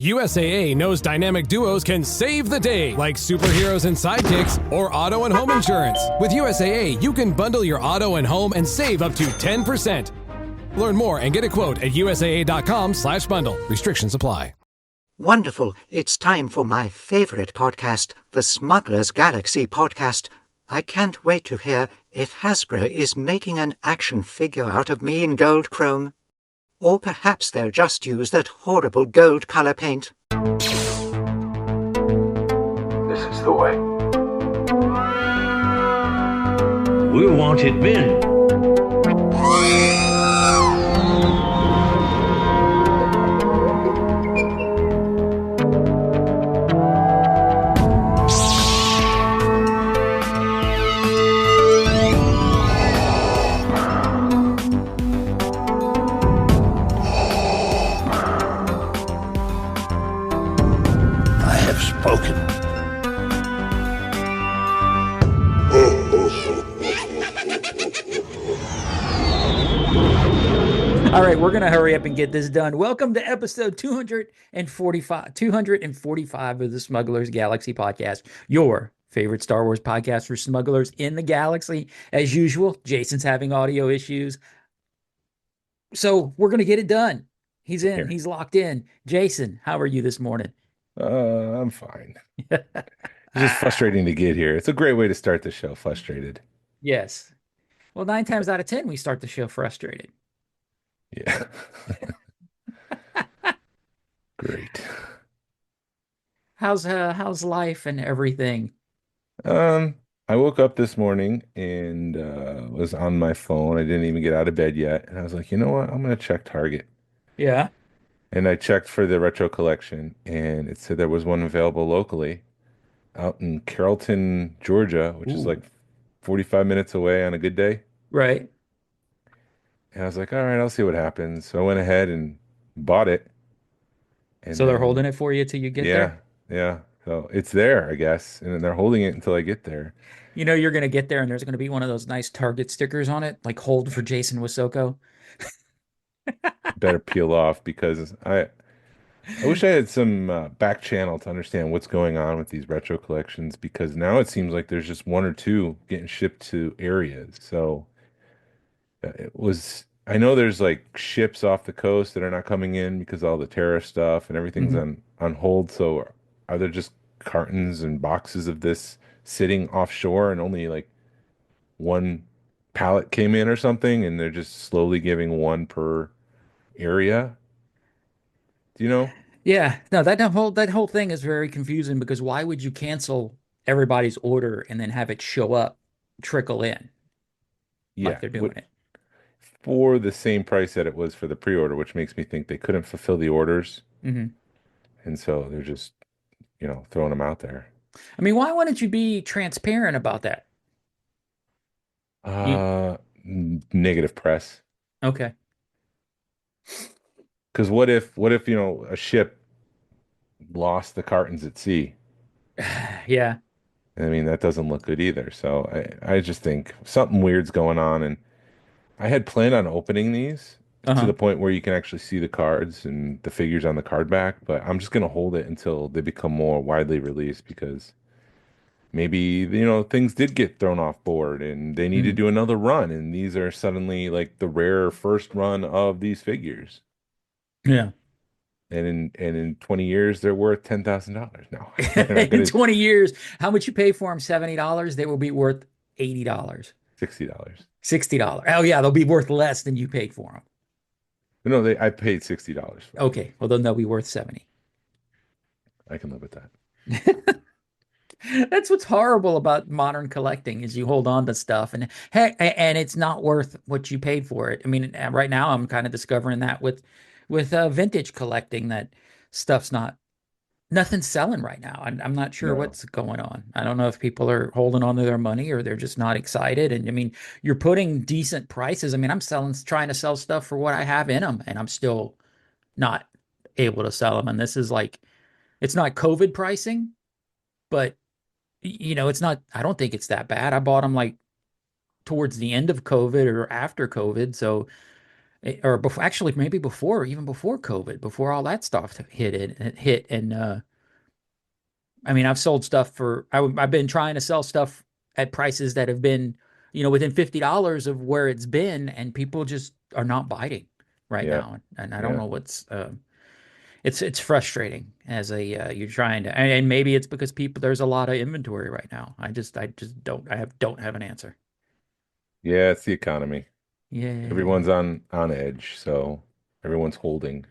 USAA knows dynamic duos can save the day, like superheroes and sidekicks or auto and home insurance. With USAA, you can bundle your auto and home and save up to 10%. Learn more and get a quote at USAA.com/bundle. Restrictions apply. Wonderful. It's time for my favorite podcast, the Smugglers Galaxy Podcast. I can't wait to hear if Hasbro is making an action figure out of me in gold chrome. Or perhaps they'll just use that horrible gold color paint. This is the way. We wanted men. All right, we're going to hurry up and get this done. Welcome to episode 245 of the Smugglers Galaxy Podcast, your favorite Star Wars podcast for smugglers in the galaxy. As usual, Jason's having audio issues. So we're going to get it done. He's in. Here. He's locked in. Jason, how are you this morning? I'm fine. It's just frustrating to get here. It's a great way to start the show, frustrated. Yes. Well, 9 times out of 10, we start the show frustrated. Yeah. Great. How's life and everything? I woke up this morning and was on my phone. I didn't even get out of bed yet. And I was like, you know what? I'm going to check Target. Yeah. And I checked for the retro collection, and it said there was one available locally out in Carrollton, Georgia, which is like 45 minutes away on a good day. Right. And I was like, all right, I'll see what happens. So I went ahead and bought it. And so they're holding it for you till you get there? Yeah. So it's there, I guess. And they're holding it until I get there. You know, you're going to get there and there's going to be one of those nice Target stickers on it, like hold for Jason Wasoko. Better peel off, because I wish I had some back channel to understand what's going on with these retro collections, because now it seems like there's just one or two getting shipped to areas. So I know there's like ships off the coast that are not coming in because of all the tariff stuff and everything's on hold. So are there just cartons and boxes of this sitting offshore and only like one pallet came in or something, and they're just slowly giving one per area? Do you know? Yeah. No, that whole thing is very confusing, because why would you cancel everybody's order and then have it show up, trickle in? Yeah. Like they're doing it. For the same price that it was for the pre-order, which makes me think they couldn't fulfill the orders. Mm-hmm. And so they're just, throwing them out there. I mean, why wouldn't you be transparent about that? Negative press. Okay. Because what if a ship lost the cartons at sea? Yeah. I mean, that doesn't look good either. So I just think something weird's going on. And I had planned on opening these to the point where you can actually see the cards and the figures on the card back, but I'm just going to hold it until they become more widely released, because maybe, things did get thrown off board and they need to do another run, and these are suddenly like the rare first run of these figures. Yeah. And in 20 years, they're worth $10,000 now. In 20 years, how much you pay for them? $70. They will be worth $80. $60. $60. Oh yeah, they'll be worth less than you paid for them. No, I paid $60 for them. Okay, well then they'll be worth $70. I can live with that. That's what's horrible about modern collecting, is you hold on to stuff and it's not worth what you paid for it. I mean, right now I'm kind of discovering that with vintage collecting, that stuff's nothing's selling right now. I'm not sure what's going on. I don't know if people are holding on to their money or they're just not excited. And I mean, you're putting decent prices. I mean, I'm trying to sell stuff for what I have in them, and I'm still not able to sell them. And this is like, it's not COVID pricing, but it's not, I don't think it's that bad. I bought them like towards the end of COVID or after COVID. So or before, actually maybe before, even before COVID, before all that stuff hit. And I mean, I've sold stuff I've been trying to sell stuff at prices that have been, within $50 of where it's been, and people just are not biting right Yeah. now. And I don't Yeah. know it's frustrating as you're trying to, and maybe it's because there's a lot of inventory right now. I just don't have an answer. Yeah, it's the economy. Yeah. Everyone's on edge, so everyone's holding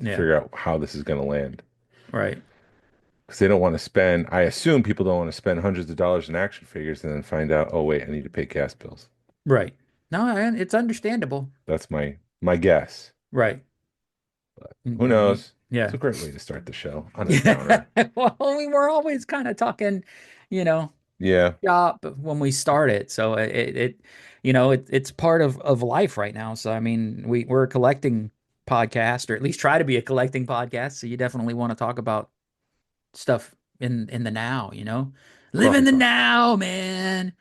to Yeah. figure out how this is going to land. Right. Because they don't want to spend, I assume people don't want to spend hundreds of dollars in action figures and then find out, oh wait, I need to pay gas bills. Right. No, and it's understandable. That's my guess. Right. But who I mean, knows? It's yeah. a great way to start the show on a downer. Well, we were always kind of talking, you know, Yeah. shop when we started. So it's part of life right now. So I mean, we're a collecting podcast, or at least try to be a collecting podcast. So you definitely want to talk about stuff in the now, live Coffee in the talk. now, man.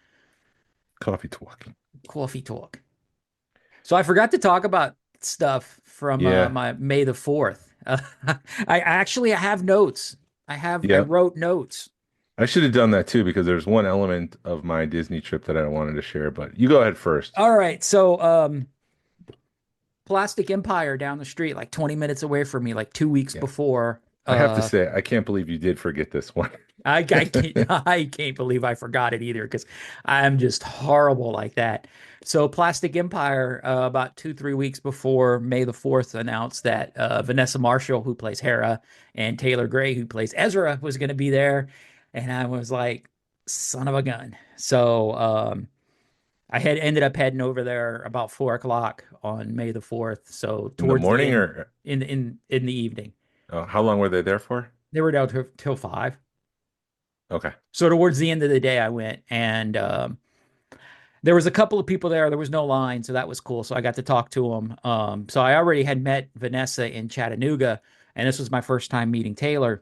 Coffee talk. Coffee talk. So I forgot to talk about stuff from Yeah. my May the 4th. I have notes. I Yeah. wrote notes. I should have done that too because there's one element of my Disney trip that I wanted to share, but you go ahead first. All right. So Plastic Empire down the street, like 20 minutes away from me, like 2 weeks Yeah. before. I have to say, I can't believe you did forget this one. I can't believe I forgot it either, because I'm just horrible like that. So Plastic Empire, about 2, 3 weeks before May the 4th, announced that Vanessa Marshall, who plays Hera, and Taylor Gray, who plays Ezra, was going to be there. And I was like, son of a gun. So I had ended up heading over there about 4 o'clock on May the 4th. So In the towards the morning end, or in the evening. how long were they there for? They were down till 5. Okay. So towards the end of the day, I went, and there was a couple of people there. There was no line, so that was cool. So I got to talk to them. So I already had met Vanessa in Chattanooga, and this was my first time meeting Taylor.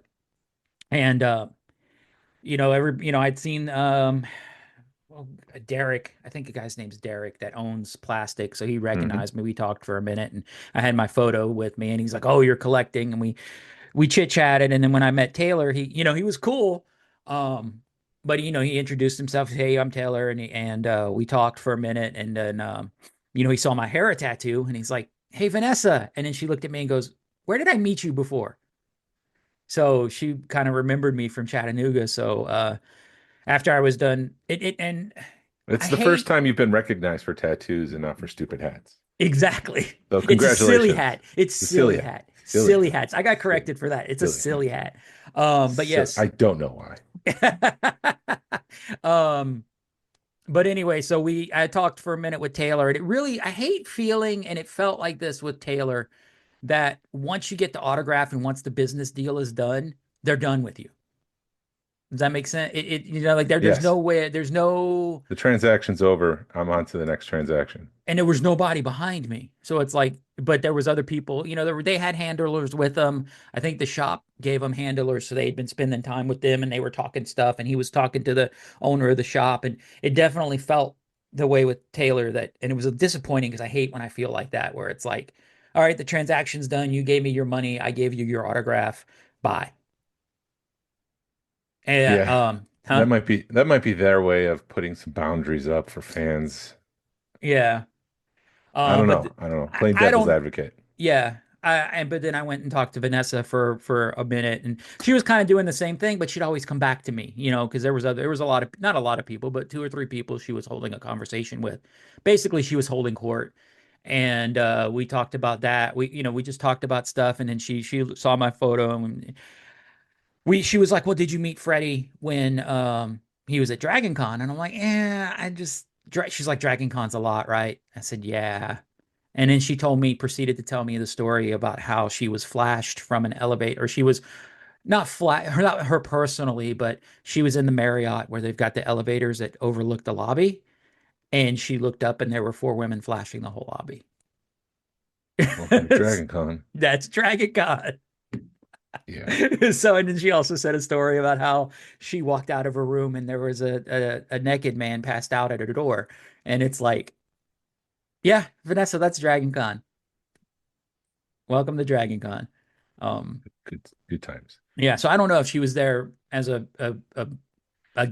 And I'd seen well, Derek. I think the guy's name's Derek that owns plastic, so he Hmm. recognized me. We talked for a minute, and I had my photo with me, and he's like, "Oh, you're collecting," and we chit chatted, and then when I met Taylor, he was cool. But he introduced himself. Hey, I'm Taylor, and we talked for a minute, and then he saw my Hera tattoo, and he's like, "Hey, Vanessa," and then she looked at me and goes, "Where did I meet you before?" So she kind of remembered me from Chattanooga. So after I was done, and I It's the first hate time you've been recognized for tattoos and not for stupid hats. exactly. So It's a silly congratulations. hat. It's The silly silly hat. hat. Silly Silly hat. hats. I got Silly, corrected for that. It's a silly hat. silly hat. But So yes. I don't know why. um, but anyway, so I talked for a minute with Taylor, and I hate feeling, and it felt like this with Taylor, that once you get the autograph and once the business deal is done, they're done with you. Does that make sense? Like there's Yes. no way, there's no, The transaction's over. I'm on to the next transaction. and there was nobody behind me. So it's like, but there was other people, they had handlers with them. I think the shop gave them handlers, so they'd been spending time with them, and they were talking stuff, and he was talking to the owner of the shop, and it definitely felt the way with Taylor and it was disappointing, because I hate when I feel like that, where it's like, all right, the transaction's done. You gave me your money. I gave you your autograph. Bye. And Yeah. huh? That might be their way of putting some boundaries up for fans. Yeah. I don't But know. I don't know. Playing I devil's don't. advocate. Yeah. But then I went and talked to Vanessa for a minute, and she was kind of doing the same thing, but she'd always come back to me, because there was a lot of, not a lot of people, but 2 or 3 people she was holding a conversation with. Basically, she was holding court, and we talked about that. We just talked about stuff, and then she saw my photo, and she was like, "Well, did you meet Freddie when he was at Dragon Con?" And I'm like, "Yeah, she's like, Dragon Con's a lot, right?" I said, "Yeah." And then she proceeded to tell me the story about how she was flashed from an elevator, or she was not her personally, but she was in the Marriott where they've got the elevators that overlook the lobby. And she looked up, and there were 4 women flashing the whole lobby. Welcome to Dragon Con. That's Dragon Con. Yeah. So, and then she also said a story about how she walked out of her room, and there was a naked man passed out at her door. And it's like, yeah, Vanessa, that's Dragon Con. Welcome to Dragon Con. Good times. Yeah, so I don't know if she was there as a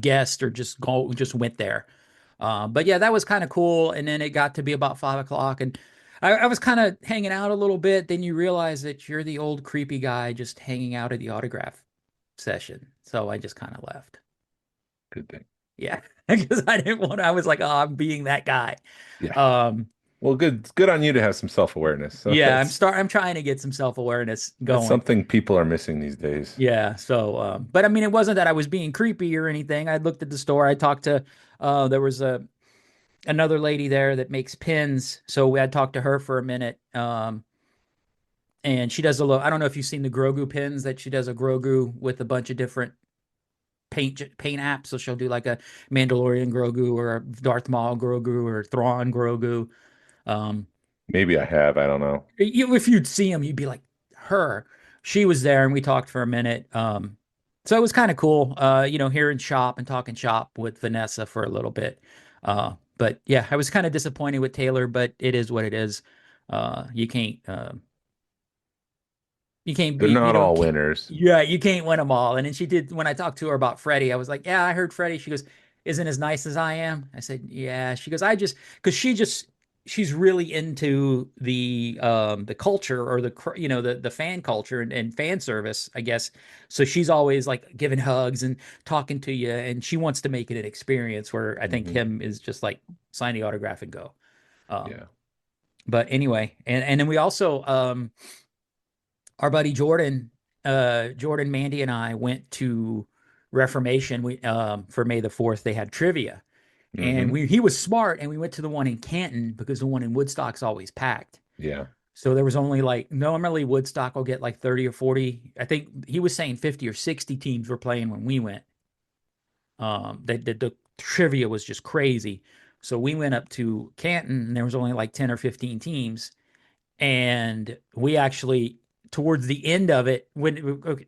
guest or just went there. But yeah, that was kind of cool. And then it got to be about 5 o'clock, and I was kind of hanging out a little bit. Then you realize that you're the old creepy guy just hanging out at the autograph session. So I just kind of left. Good thing. Yeah, because I didn't want. I was like, oh, I'm being that guy. Yeah. Well, good on you to have some self-awareness. So Yeah, I'm trying to get some self-awareness going. That's something people are missing these days. Yeah. So, but I mean, it wasn't that I was being creepy or anything. I looked at the store. I talked to, there was another lady there that makes pins. So we had talked to her for a minute. And she does I don't know if you've seen the Grogu pins that she does a Grogu with a bunch of different paint apps. So she'll do like a Mandalorian Grogu or a Darth Maul Grogu or Thrawn Grogu. Maybe I have. I don't know. If you'd see him, you'd be like, her. She was there, and we talked for a minute. So it was kind of cool, hearing shop and talking shop with Vanessa for a little bit. But yeah, I was kind of disappointed with Taylor, but it is what it is. You can't They're beat, not all winners. Yeah, you can't win them all. And then she did, when I talked to her about Freddie, I was like, yeah, I heard Freddie. She goes, isn't as nice as I am. I said, yeah. She goes, because she's really into the culture, or the fan culture and fan service, I guess. So she's always like giving hugs and talking to you, and she wants to make it an experience where I think him is just like sign the autograph and go. Yeah. But anyway, and then we also our buddy Jordan, Mandy, and I went to Reformation. We for May the 4th, they had trivia. And he was smart, and we went to the one in Canton because the one in Woodstock's always packed. Yeah. So there was only normally Woodstock will get like 30 or 40. I think he was saying 50 or 60 teams were playing when we went. The trivia was just crazy. So we went up to Canton, and there was only like 10 or 15 teams. And we actually, towards the end of it,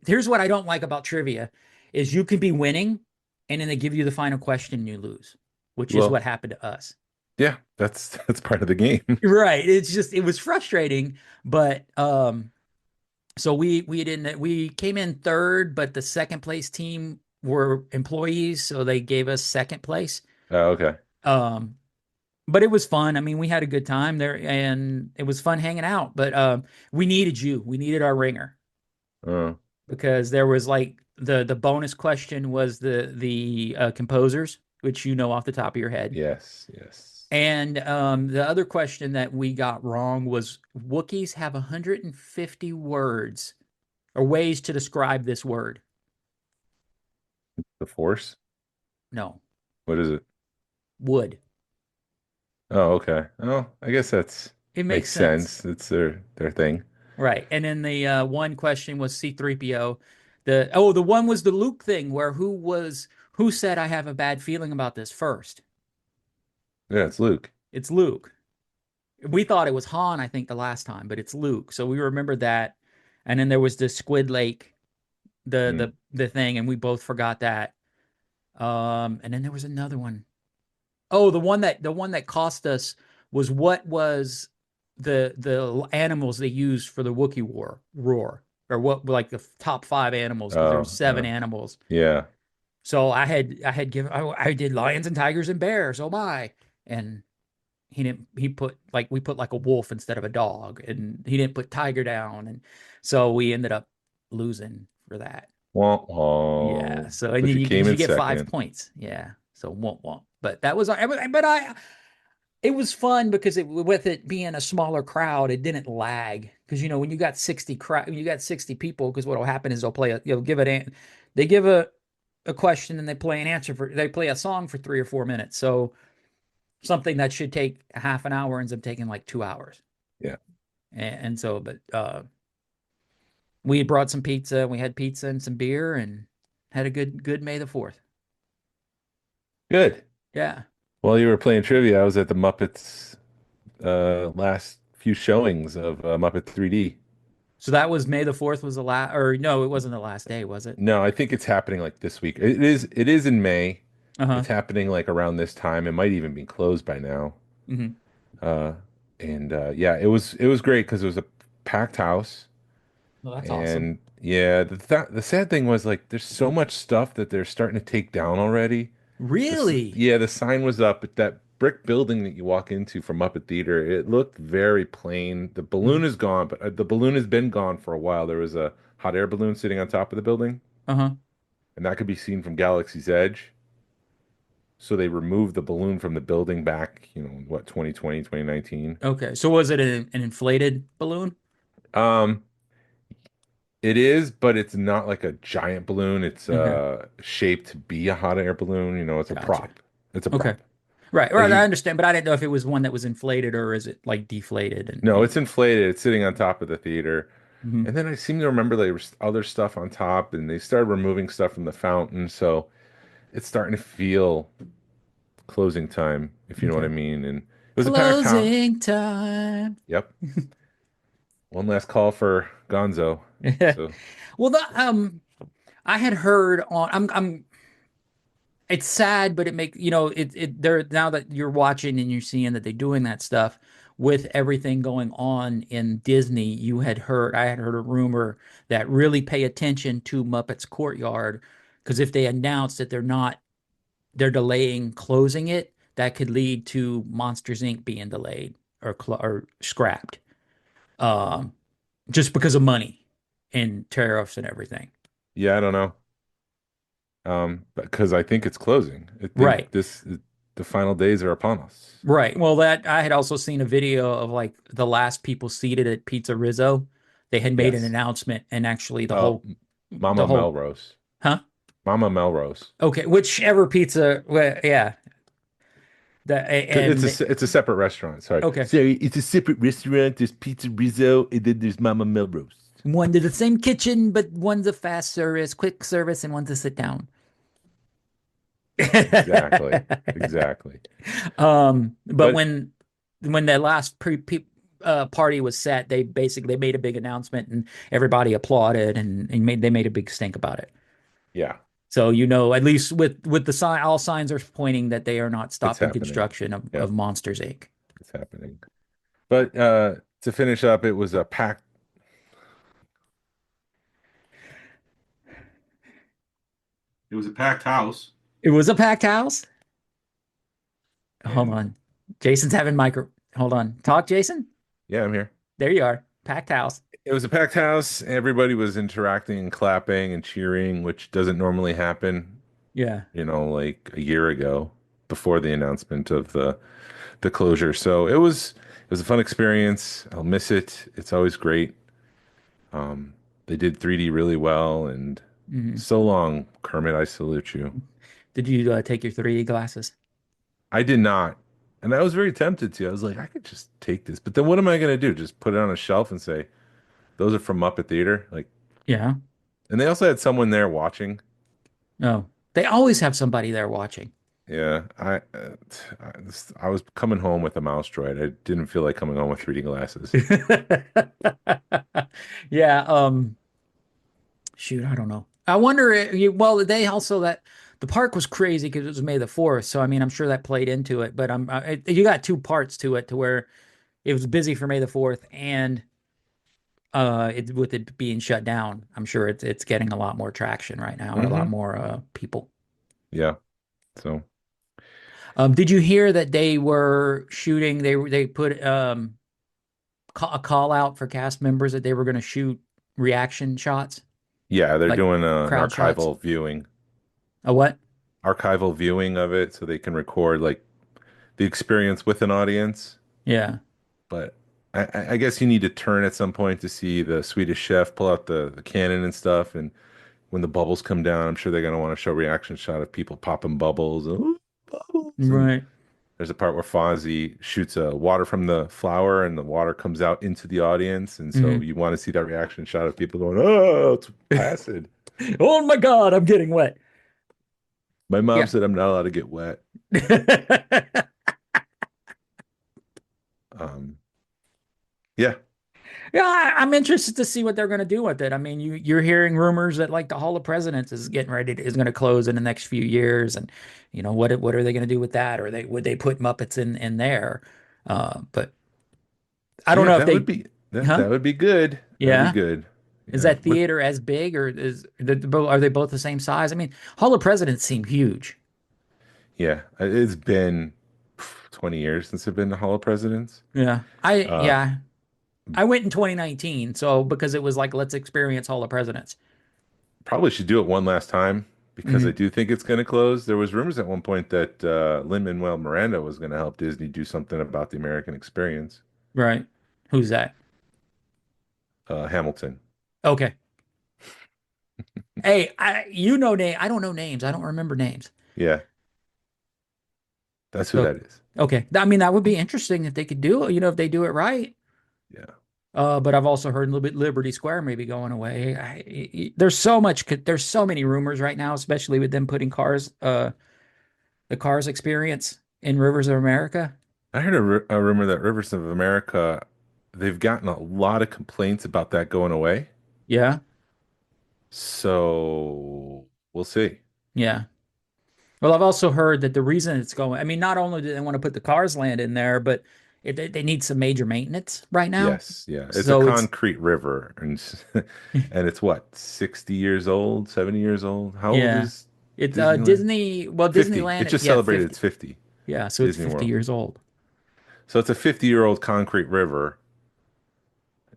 here's what I don't like about trivia is you can be winning, and then they give you the final question and you lose. Which is what happened to us. Yeah, that's part of the game. Right. It was frustrating, but so we came in third, but the second place team were employees, so they gave us second place. Oh, okay. But it was fun. I mean, we had a good time there, and it was fun hanging out, but we needed you. We needed our ringer. Because there was like the bonus question was the composers, which you know off the top of your head. Yes. And the other question that we got wrong was Wookiees have 150 words or ways to describe this word. The Force? No. What is it? Wood. Oh, okay. Oh, I guess it makes sense. It's their thing. Right. And then the one question was C-3PO. The one was the Luke thing where who said I have a bad feeling about this first? Yeah, it's Luke. It's Luke. We thought it was Han, I think, the last time, but it's Luke. So we remembered that. And then there was the Squid Lake, the thing, and we both forgot that. And then there was another one. Oh, the one that cost us was what was the animals they used for the Wookiee roar, or what, like the top 5 animals. There were 7 animals. Yeah. So I did lions and tigers and bears. Oh my. And we put like a wolf instead of a dog, and he didn't put tiger down. And so we ended up losing for that. Womp. Yeah. So, and you get 5 points. Yeah. So womp. But that was, it was fun because with it being a smaller crowd, it didn't lag. Cause when you got 60 people, cause what'll happen is they give a question and they play a song for 3 or 4 minutes. So something that should take a half an hour ends up taking like 2 hours. Yeah. And so, but we brought some pizza. We had pizza and some beer and had a good May the 4th. Good. Yeah. While you were playing trivia, I was at the Muppets last few showings of Muppet 3D. So that was May the 4th was the last, or no, it wasn't the last day, was it? No, I think it's happening like this week. It is in May. It's happening like around this time. It might even be closed by now. Mm-hmm. Yeah, it was great because it was packed house. Well, that's awesome. And yeah, the sad thing was like there's so much stuff that they're starting to take down already. Really? Yeah, the sign was up, but that brick building that you walk into from Muppet Theater, it looked very plain. The balloon Mhm. is gone, but the balloon has been gone for a while. There was a hot air balloon sitting on top of the building, Uh-huh. and that could be seen from Galaxy's Edge. So they removed the balloon from the building back, what, 2020, 2019. Okay. So was it an inflated balloon? Um, it is, but it's not like a giant balloon. It's Okay. shaped to be a hot air balloon. It's a Gotcha. prop. It's a Okay. prop. Right. Like Right. I you, understand, but I didn't know if it was one that was inflated or is it like deflated no, it's inflated. It's sitting on top of the theater. Mhm. And then I seem to remember there was other stuff on top, and they started removing stuff from the fountain. So it's starting to feel closing time, if you know what I Okay. mean. And it was a packed house. Closing time. Yep. One last call for Gonzo. So Well, I had heard on I'm it's sad, but it make it there now that you're watching and you're seeing that they're doing that stuff with everything going on in Disney. I had heard a rumor that really pay attention to Muppets Courtyard because if they announce that they're delaying closing it, that could lead to Monsters Inc. being delayed or scrapped, um, just because of money and tariffs and everything. yeah, I don't know. Because I think it's closing. I think Right. the final days are upon us. Right. Well, that I had also seen a video of like the last people seated at Pizza Rizzo. They had made an Yes. announcement and actually Uh, the Mama whole, Melrose. huh? Mama Melrose. Okay, whichever pizza, well, yeah. And It's a separate restaurant. Sorry. okay. Sorry, it's a separate restaurant. There's Pizza Rizzo, and then there's Mama Melrose. One to the same kitchen, but one's a fast service, quick service, and one's a sit down. Exactly. Exactly. But But when the last party was set, they basically made a big announcement and everybody applauded and they made a big stink about it. yeah, So at least with the sign, all signs are pointing that they are not it's stopping happening. construction Yeah, of Monsters Inc. it's happening. But to finish up, it was a packed. It was a packed house. It was a packed house. Hold And on, Jason's having micro. Hold on, talk, Jason. yeah, I'm here. There you are, packed house. It was a packed house. Everybody was interacting and clapping and cheering, which doesn't normally happen, Yeah. like a year ago before the announcement of the closure. So it was a fun experience. I'll miss it. It's always great. They did 3D really well, and Mhm. so long, Kermit. I salute you. Did you take your 3D glasses? I did not, and I was very tempted to. I was like, I could just take this, but then what am I gonna do? Just put it on a shelf and say those are from Muppet Theater? Like, Yeah. and they also had someone there watching. No, they always have somebody there watching. Yeah, I was coming home with a mouse droid. I didn't feel like coming home with 3D glasses. Yeah. Shoot, I don't know. I wonder. Well, they also that the park was crazy because it was May the 4th. So I mean, I'm sure that played into it. But you got two parts to it to where it was busy for May the 4th and with it being shut down. I'm sure it's getting a lot more traction right now and a lot Hmm. more people. Yeah. So Did you hear that they were shooting? They put a call out for cast members that they were going to shoot reaction shots, yeah, they're like doing an crowd shots. archival viewing, A what? of it so they can record like the experience with an audience. Yeah. But I guess you need to turn at some point to see the Swedish chef pull out the cannon and stuff. And when the bubbles come down, I'm sure they're going to want to show reaction shot of people popping bubbles. Ooh, bubbles. And Right. there's a part where Fozzie shoots water from the flower and the water comes out into the audience. And so Hmm. you want to see that reaction shot of people going, oh, it's acid. Oh my God, I'm getting wet. My mom Yeah. said I'm not allowed to get wet. Um, yeah. Yeah, I'm interested to see what they're going to do with it. I mean, you're hearing rumors that like the Hall of Presidents is going to close in the next few years, and what are they going to do with that? Or would they put Muppets in there? But I don't Yeah, know if that would they. be That Huh? that would be good. That'd be Yeah. good. Is Yeah. that theater as big, or are they both the same size? I mean, Hall of Presidents seem huge. Yeah. It's been 20 years since I've been to Hall of Presidents. Yeah. Uh, I went in 2019, so because it was like let's experience Hall of Presidents. Probably should do it one last time because I Hmm. do think it's going to close. There was rumors at one point that Lin-Manuel Miranda was going to help Disney do something about the American experience. Right. Who's that? Hamilton. Okay. Hey, you know name. I don't know names. I don't remember names. Yeah, that's who So that is. okay. I mean, that would be interesting if they could do it, if they do it right. Yeah. But I've also heard a little bit Liberty Square maybe going away. There's so many rumors right now, especially with them putting the Cars experience in Rivers of America. I heard a rumor that Rivers of America, they've gotten a lot of complaints about that going away. Yeah, So we'll see. yeah. Well, I've also heard that the reason it's going, I mean, not only do they want to put the Cars land in there, but they need some major maintenance right now. Yes, yeah. It's a So it's concrete river and and it's what, 60 years old, 70 years old? How old yeah, is it's Disneyland? Disney. Well, 50. It Disneyland, just yeah, celebrated 50. its 50, Yeah, so it's Disney 50 World. years old. So it's a 50-year-old concrete river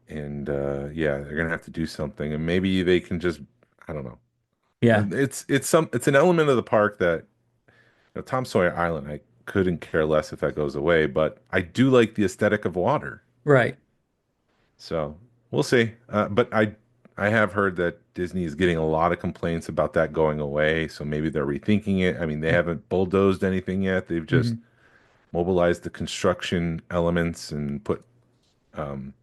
and yeah, they're gonna have to do something and maybe they can just I don't know. Yeah, It's an element of the park that Tom Sawyer Island, I couldn't care less if that goes away, but I do like the aesthetic of water. right. So we'll see. But I have heard that Disney is getting a lot of complaints about that going away. So maybe they're rethinking it. I mean, they haven't bulldozed anything yet. They've just Hmm. mobilized the construction elements and put um,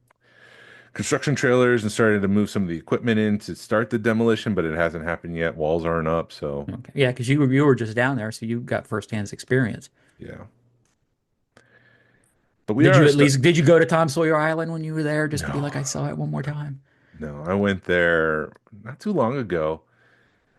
construction trailers and started to move some of the equipment in to start the demolition, but it hasn't happened yet. Walls aren't up. So Okay. Yeah, because you were just down there, so you got firsthand experience. yeah. But we are start. Did you go to Tom Sawyer Island when you were there just to be No, like, I saw it one more time? no. I went there not too long ago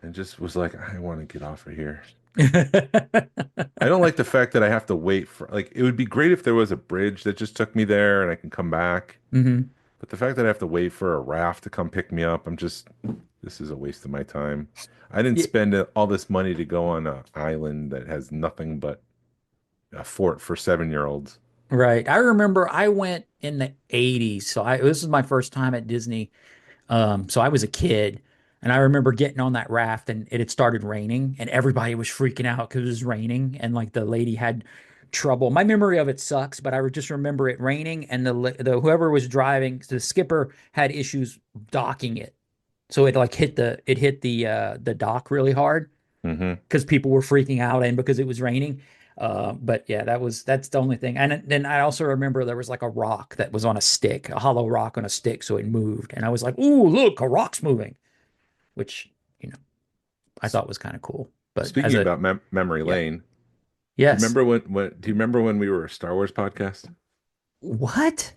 and just was like, I want to get off of here. I don't like the fact that I have to wait for like it would be great if there was a bridge that just took me there and I can come back. Hmm. But the fact that I have to wait for a raft to come pick me up, this is a waste of my time. I didn't Yeah, spend all this money to go on an island that has nothing but a fort for 7-year-olds. right. I remember I went in the 80s. This was my first time at Disney. So I was a kid and I remember getting on that raft and it had started raining and everybody was freaking out because it was raining and like the lady had trouble. My memory of it sucks, but I just remember it raining and the whoever was driving, the skipper had issues docking it. So it like hit the dock really hard Hmm. because people were freaking out and because it was raining. But yeah, that's the only thing. And then I also remember there was like a rock that was on a stick, a hollow rock on a stick, so it moved. And I was like, "Ooh, look, a rock's moving," which, you know, I thought was kind of cool. But as Speaking a about memory yeah, lane, do you yes. remember do you remember when we were a Star Wars podcast? What?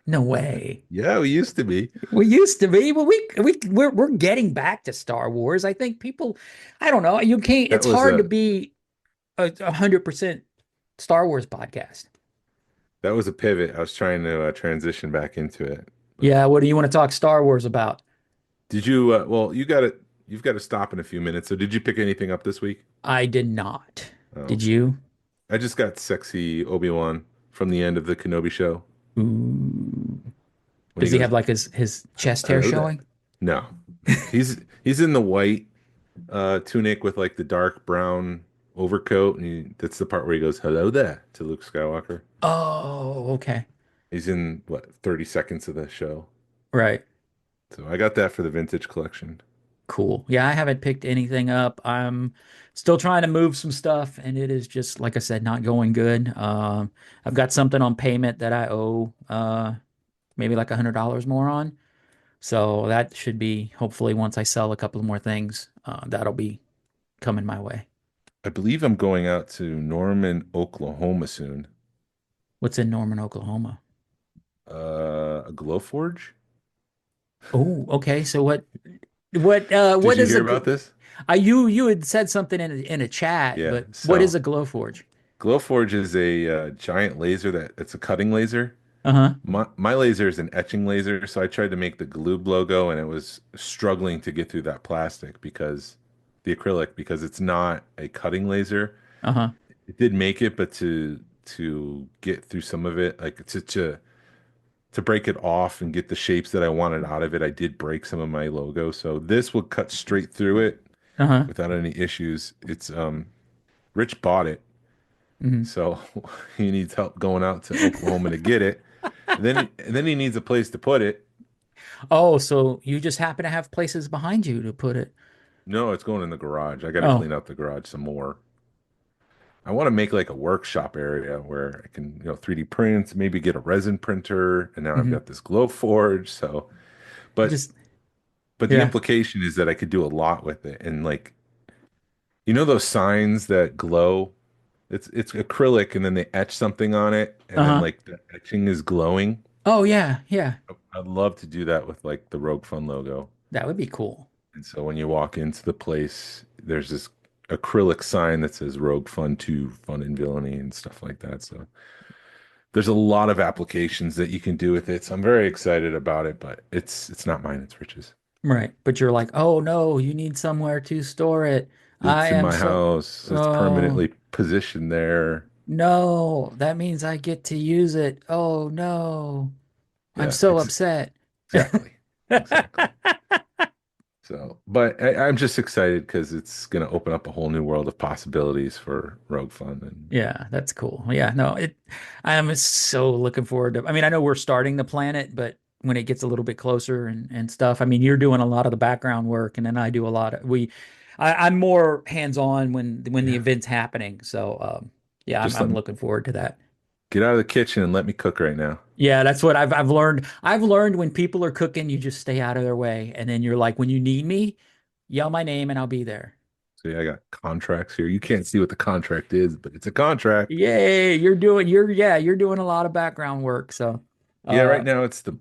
No way. Yeah, we used to be. We used to be, but we're getting back to Star Wars. I think people, I don't know, you can't. That It's was hard to a be 100% Star Wars podcast. that was a pivot. I was trying to transition back into it. But Yeah, what do you want to talk Star Wars about? did you well, you've got to stop in a few minutes. So did you pick anything up this week? I did not. Oh. Did you? I just got sexy Obi-Wan from the end of the Kenobi show Ooh. when he Does he goes, have like his chest hair "Hello there." showing? No. He's in the white tunic with like the dark brown overcoat and that's the part where he goes, "Hello there" to Luke Skywalker. Oh, okay. He's in what 30 seconds of the show. Right. So I got that for the vintage collection. Cool. Yeah, I haven't picked anything up. I'm still trying to move some stuff, and it is just like I said, not going good. I've got something on payment that I owe maybe like $100 more on. So that should be hopefully once I sell a couple of more things, that'll be coming my way. I believe I'm going out to Norman, Oklahoma soon. What's in Norman, Oklahoma? A Glowforge? Oh, okay. So what Did what you is hear about this? you had said something in a chat, Yeah. but what is So a Glowforge? Glowforge is a giant laser it's a cutting laser. Uh-huh. My laser is an etching laser, so I tried to make the Galoob logo, and it was struggling to get through that plastic because the acrylic, because it's not a cutting laser. Uh-huh. It did make it, but to get through some of it, like to break it off and get the shapes that I wanted out of it, I did break some of my logo. So this will cut straight through it Uh-huh. without any issues. It's Rich bought it, Hmm. so he needs help going out to Oklahoma to get it. And then he needs a place to put it. Oh, so you just happen to have places behind you to put it. No, it's going in the garage. I got to Oh. clean out the garage some more. I want to make like a workshop area where I can, 3D print, maybe get a resin printer, and now I've Hmm. got this glow forge. So, but Just but the yeah. implication is that I could do a lot with it. And like, those signs that glow, it's acrylic and then they etch something on it and then Uh-huh. like the etching is glowing. Oh yeah, yeah. I'd love to do that with like the Rogue Fun logo. That would be cool. And so when you walk into the place, there's this acrylic sign that says Rogue Fun 2, Fun and Villainy and stuff like that. So there's a lot of applications that you can do with it. So I'm very excited about it, but it's not mine, it's Rich's. Right. But you're like, "Oh no, you need somewhere to store it." I It's in am my so house. It's Oh, permanently positioned there. no. That means I get to use it. Oh no. I'm Yeah, so upset. exactly. Exactly. So, but I'm just excited because it's going to open up a whole new world of possibilities for Rogue Fun. And Yeah, that's cool. Yeah, no, I am so looking forward to. I mean, I know we're starting the planet, but when it gets a little bit closer and stuff, I mean, you're doing a lot of the background work, and then I do a lot of I'm more hands-on when the yeah, event's happening. So, yeah, just I'm looking forward to that. get out of the kitchen and let me cook right now. Yeah, that's what I've learned. I've learned when people are cooking, you just stay out of their way, and then you're like, when you need me, yell my name and I'll be there. So, yeah, I got contracts here. You can't see what the contract is, but it's a contract. Yay, you're doing a lot of background work. So, Yeah, right uh, now it's cool.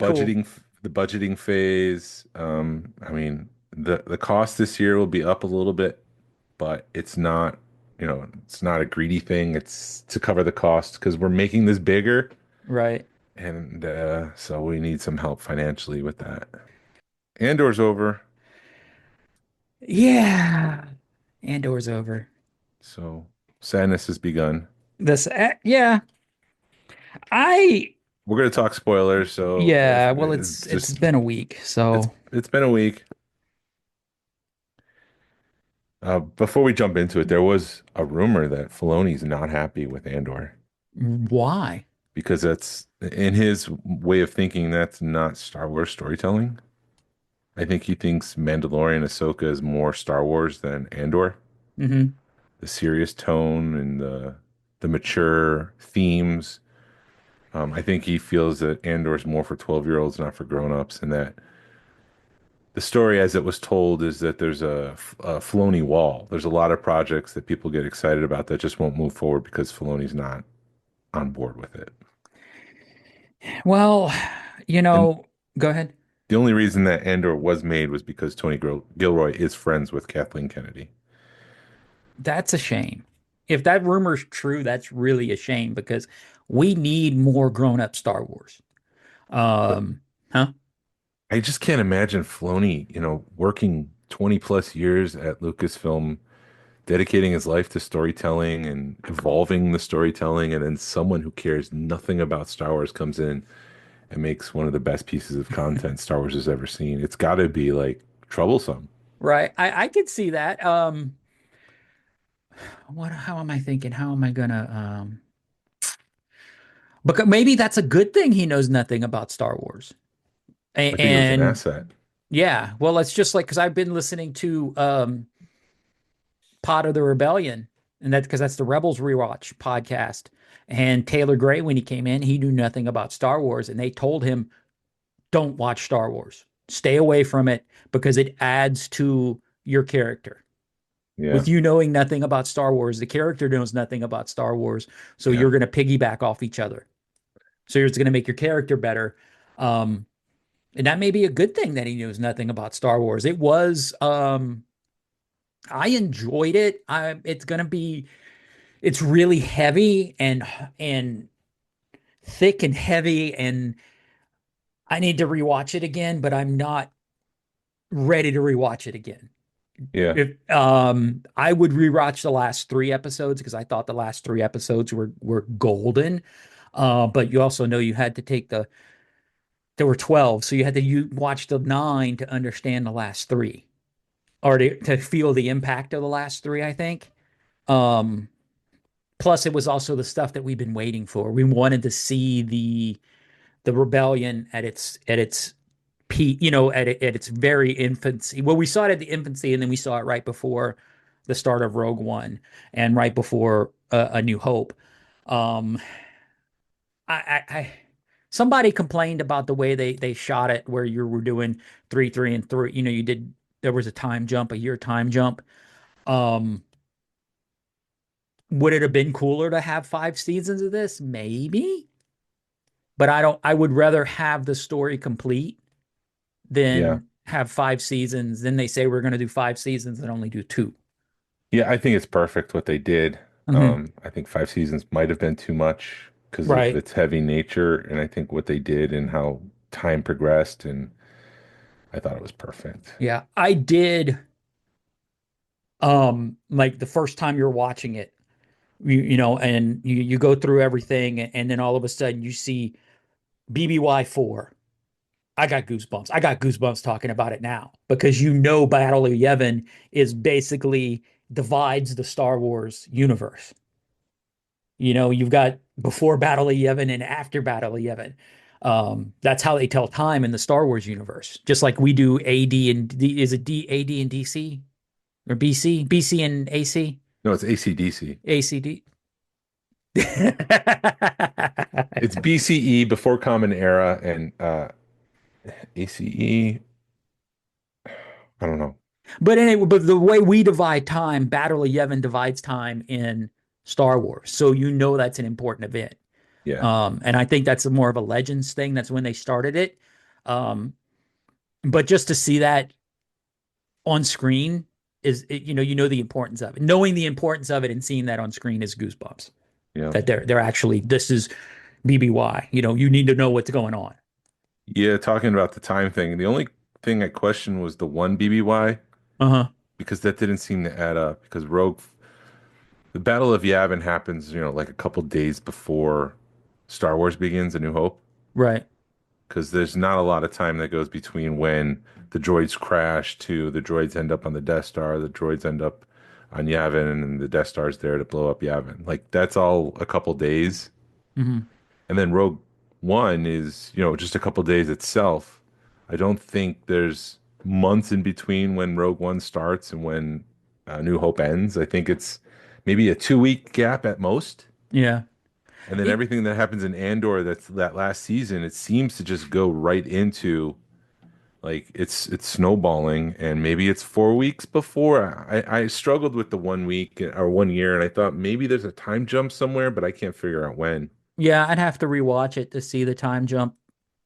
the budgeting phase. I mean, the cost this year will be up a little bit, but it's not a greedy thing. It's to cover the cost because we're making this bigger, Right. and so we need some help financially with that. Andor's over, Yeah. Andor's over. so sadness has begun. Yeah. I We're gonna talk spoilers, so if yeah, well it's it's just been a week. it's So it's been a week. Before we jump into it, there was a rumor that Filoni's not happy with Andor why? because that's in his way of thinking, that's not Star Wars storytelling. I think he thinks Mandalorian Ahsoka is more Star Wars than Andor. Hmm. The serious tone and the mature themes. I think he feels that Andor is more for 12-year-olds, not for grown-ups, and that the story as it was told is that there's a Filoni wall. There's a lot of projects that people get excited about that just won't move forward because Filoni's not on board with it. Well, And go ahead. the only reason that Andor was made was because Tony Gilroy is friends with Kathleen Kennedy. That's a shame. If that rumor's true, that's really a shame because we need more grown-up Star Wars. But Um, huh? I just can't imagine Filoni, working 20 plus years at Lucasfilm, dedicating his life to storytelling and evolving the storytelling, and then someone who cares nothing about Star Wars comes in and makes one of the best pieces of content Star Wars has ever seen. It's got to be like troublesome. Right. I could see that. How am I thinking? How am I gonna because maybe that's a good thing he knows nothing about Star Wars. I think it was an And asset. yeah, well, it's just like because I've been listening to Pod of the Rebellion, and that's because that's the Rebels Rewatch podcast. And Taylor Gray, when he came in, he knew nothing about Star Wars, and they told him, "Don't watch Star Wars. Stay away from it because it adds to your character." Yeah. With you knowing nothing about Star Wars, the character knows nothing about Star Wars, so Yeah. you're going to piggyback off each other. So it's going to make your character better. Um, and that may be a good thing that he knows nothing about Star Wars. It was I enjoyed it. It's really heavy and thick and heavy, and I need to rewatch it again, but I'm not ready to rewatch it again. Yeah. If I would rewatch the last three episodes because I thought the last three episodes were golden. But you also know you had to take there were 12, so you had to watch the nine to understand the last three or to feel the impact of the last three, I think. Um, Plus it was also the stuff that we've been waiting for. We wanted to see the rebellion at its peak, at its very infancy. Well, we saw it at the infancy, and then we saw it right before the start of Rogue One and right before A New Hope. Um, I somebody complained about the way they shot it, where you were doing three, three, and three. You did there was a time jump, a year time jump. Um, would it have been cooler to have five seasons of this? Maybe, but I don't. I would rather have the story complete Yeah. than have five seasons. Then they say we're going to do five seasons and only do two. Yeah, I think it's perfect what they did. Mm-hmm. I think 5 seasons might have been too much because of Right. its heavy nature, and I think what they did and how time progressed, and I thought it was perfect. Yeah. I did like the first time you're watching it, and you go through everything, and then all of a sudden you see BBY 4. I got goosebumps. I got goosebumps talking about it now because Battle of Yavin is basically divides the Star Wars universe. You've got before Battle of Yavin and after Battle of Yavin. That's how they tell time in the Star Wars universe. Just like we do AD and D, is it AD and DC or BC and AC, No, it's ACDC. ACD. It's BCE, before Common Era, and ACE. I don't know. But anyway, but the way we divide time, Battle of Yavin divides time in Star Wars. So that's an important event. Yeah. And I think that's more of a Legends thing. That's when they started it. Um, but just to see that on screen the importance of it. Knowing the importance of it and seeing that on screen is goosebumps. Yeah. That they're actually this is BBY. You need to know what's going on. Yeah, talking about the time thing, the only thing I questioned was the one BBY Uh-huh. because that didn't seem to add up because the Battle of Yavin happens, like a couple days before Star Wars begins, A New Hope, Right. because there's not a lot of time that goes between when the droids crash to the droids end up on the Death Star, the droids end up on Yavin, and the Death Star's there to blow up Yavin. Like that's all a couple days. Mm-hmm. And then Rogue One is, just a couple days itself. I don't think there's months in between when Rogue One starts and when New Hope ends. I think it's maybe a 2 week gap at most. Yeah. And then everything that happens in Andor, that's that last season, it seems to just go right into like it's snowballing, and maybe it's 4 weeks before. I struggled with the 1 week or 1 year, and I thought maybe there's a time jump somewhere, but I can't figure out when. Yeah, I'd have to rewatch it to see the time jump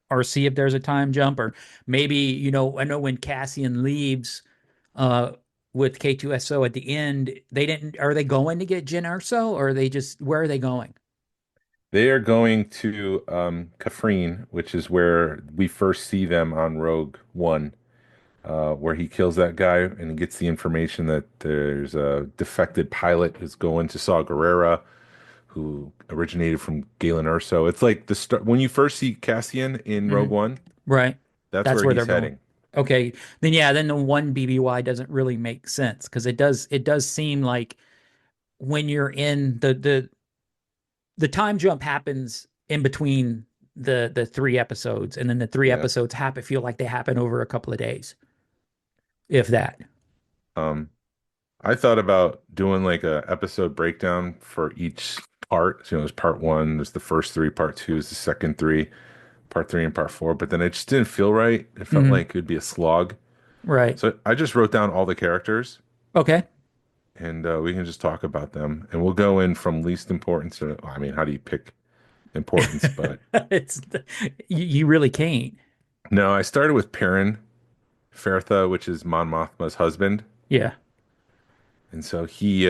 or see if there's a time jump, or maybe, I know when Cassian leaves uh with K2SO at the end, are they going to get Jyn Erso, or are they just where are they going? They are going to Kafrene, which is where we first see them on Rogue One, where he kills that guy and he gets the information that there's a defected pilot who's going to Saw Gerrera, who originated from Galen Erso. It's like the start when you first see Cassian in Rogue Mhm. One. Right. That's That's where where he's they're going. heading. Okay. Then the one BBY doesn't really make sense because it does seem like when you're in the time jump happens in between the three episodes, and then the three Yeah. episodes feel like they happen over a couple of days, if that. Um, I thought about doing like a episode breakdown for each part. So, there's part one, there's the first three, part two is the second three, part three and part four. But then it just didn't feel right. It felt Mhm. like it'd be a slog. Right. So I just wrote down all the characters, Okay. and we can just talk about them. And we'll go in from least importance to, I mean, how do you pick importance? But It's you really can't. no, I started with Perrin Fairtha, which is Mon Mothma's husband. Yeah. And so he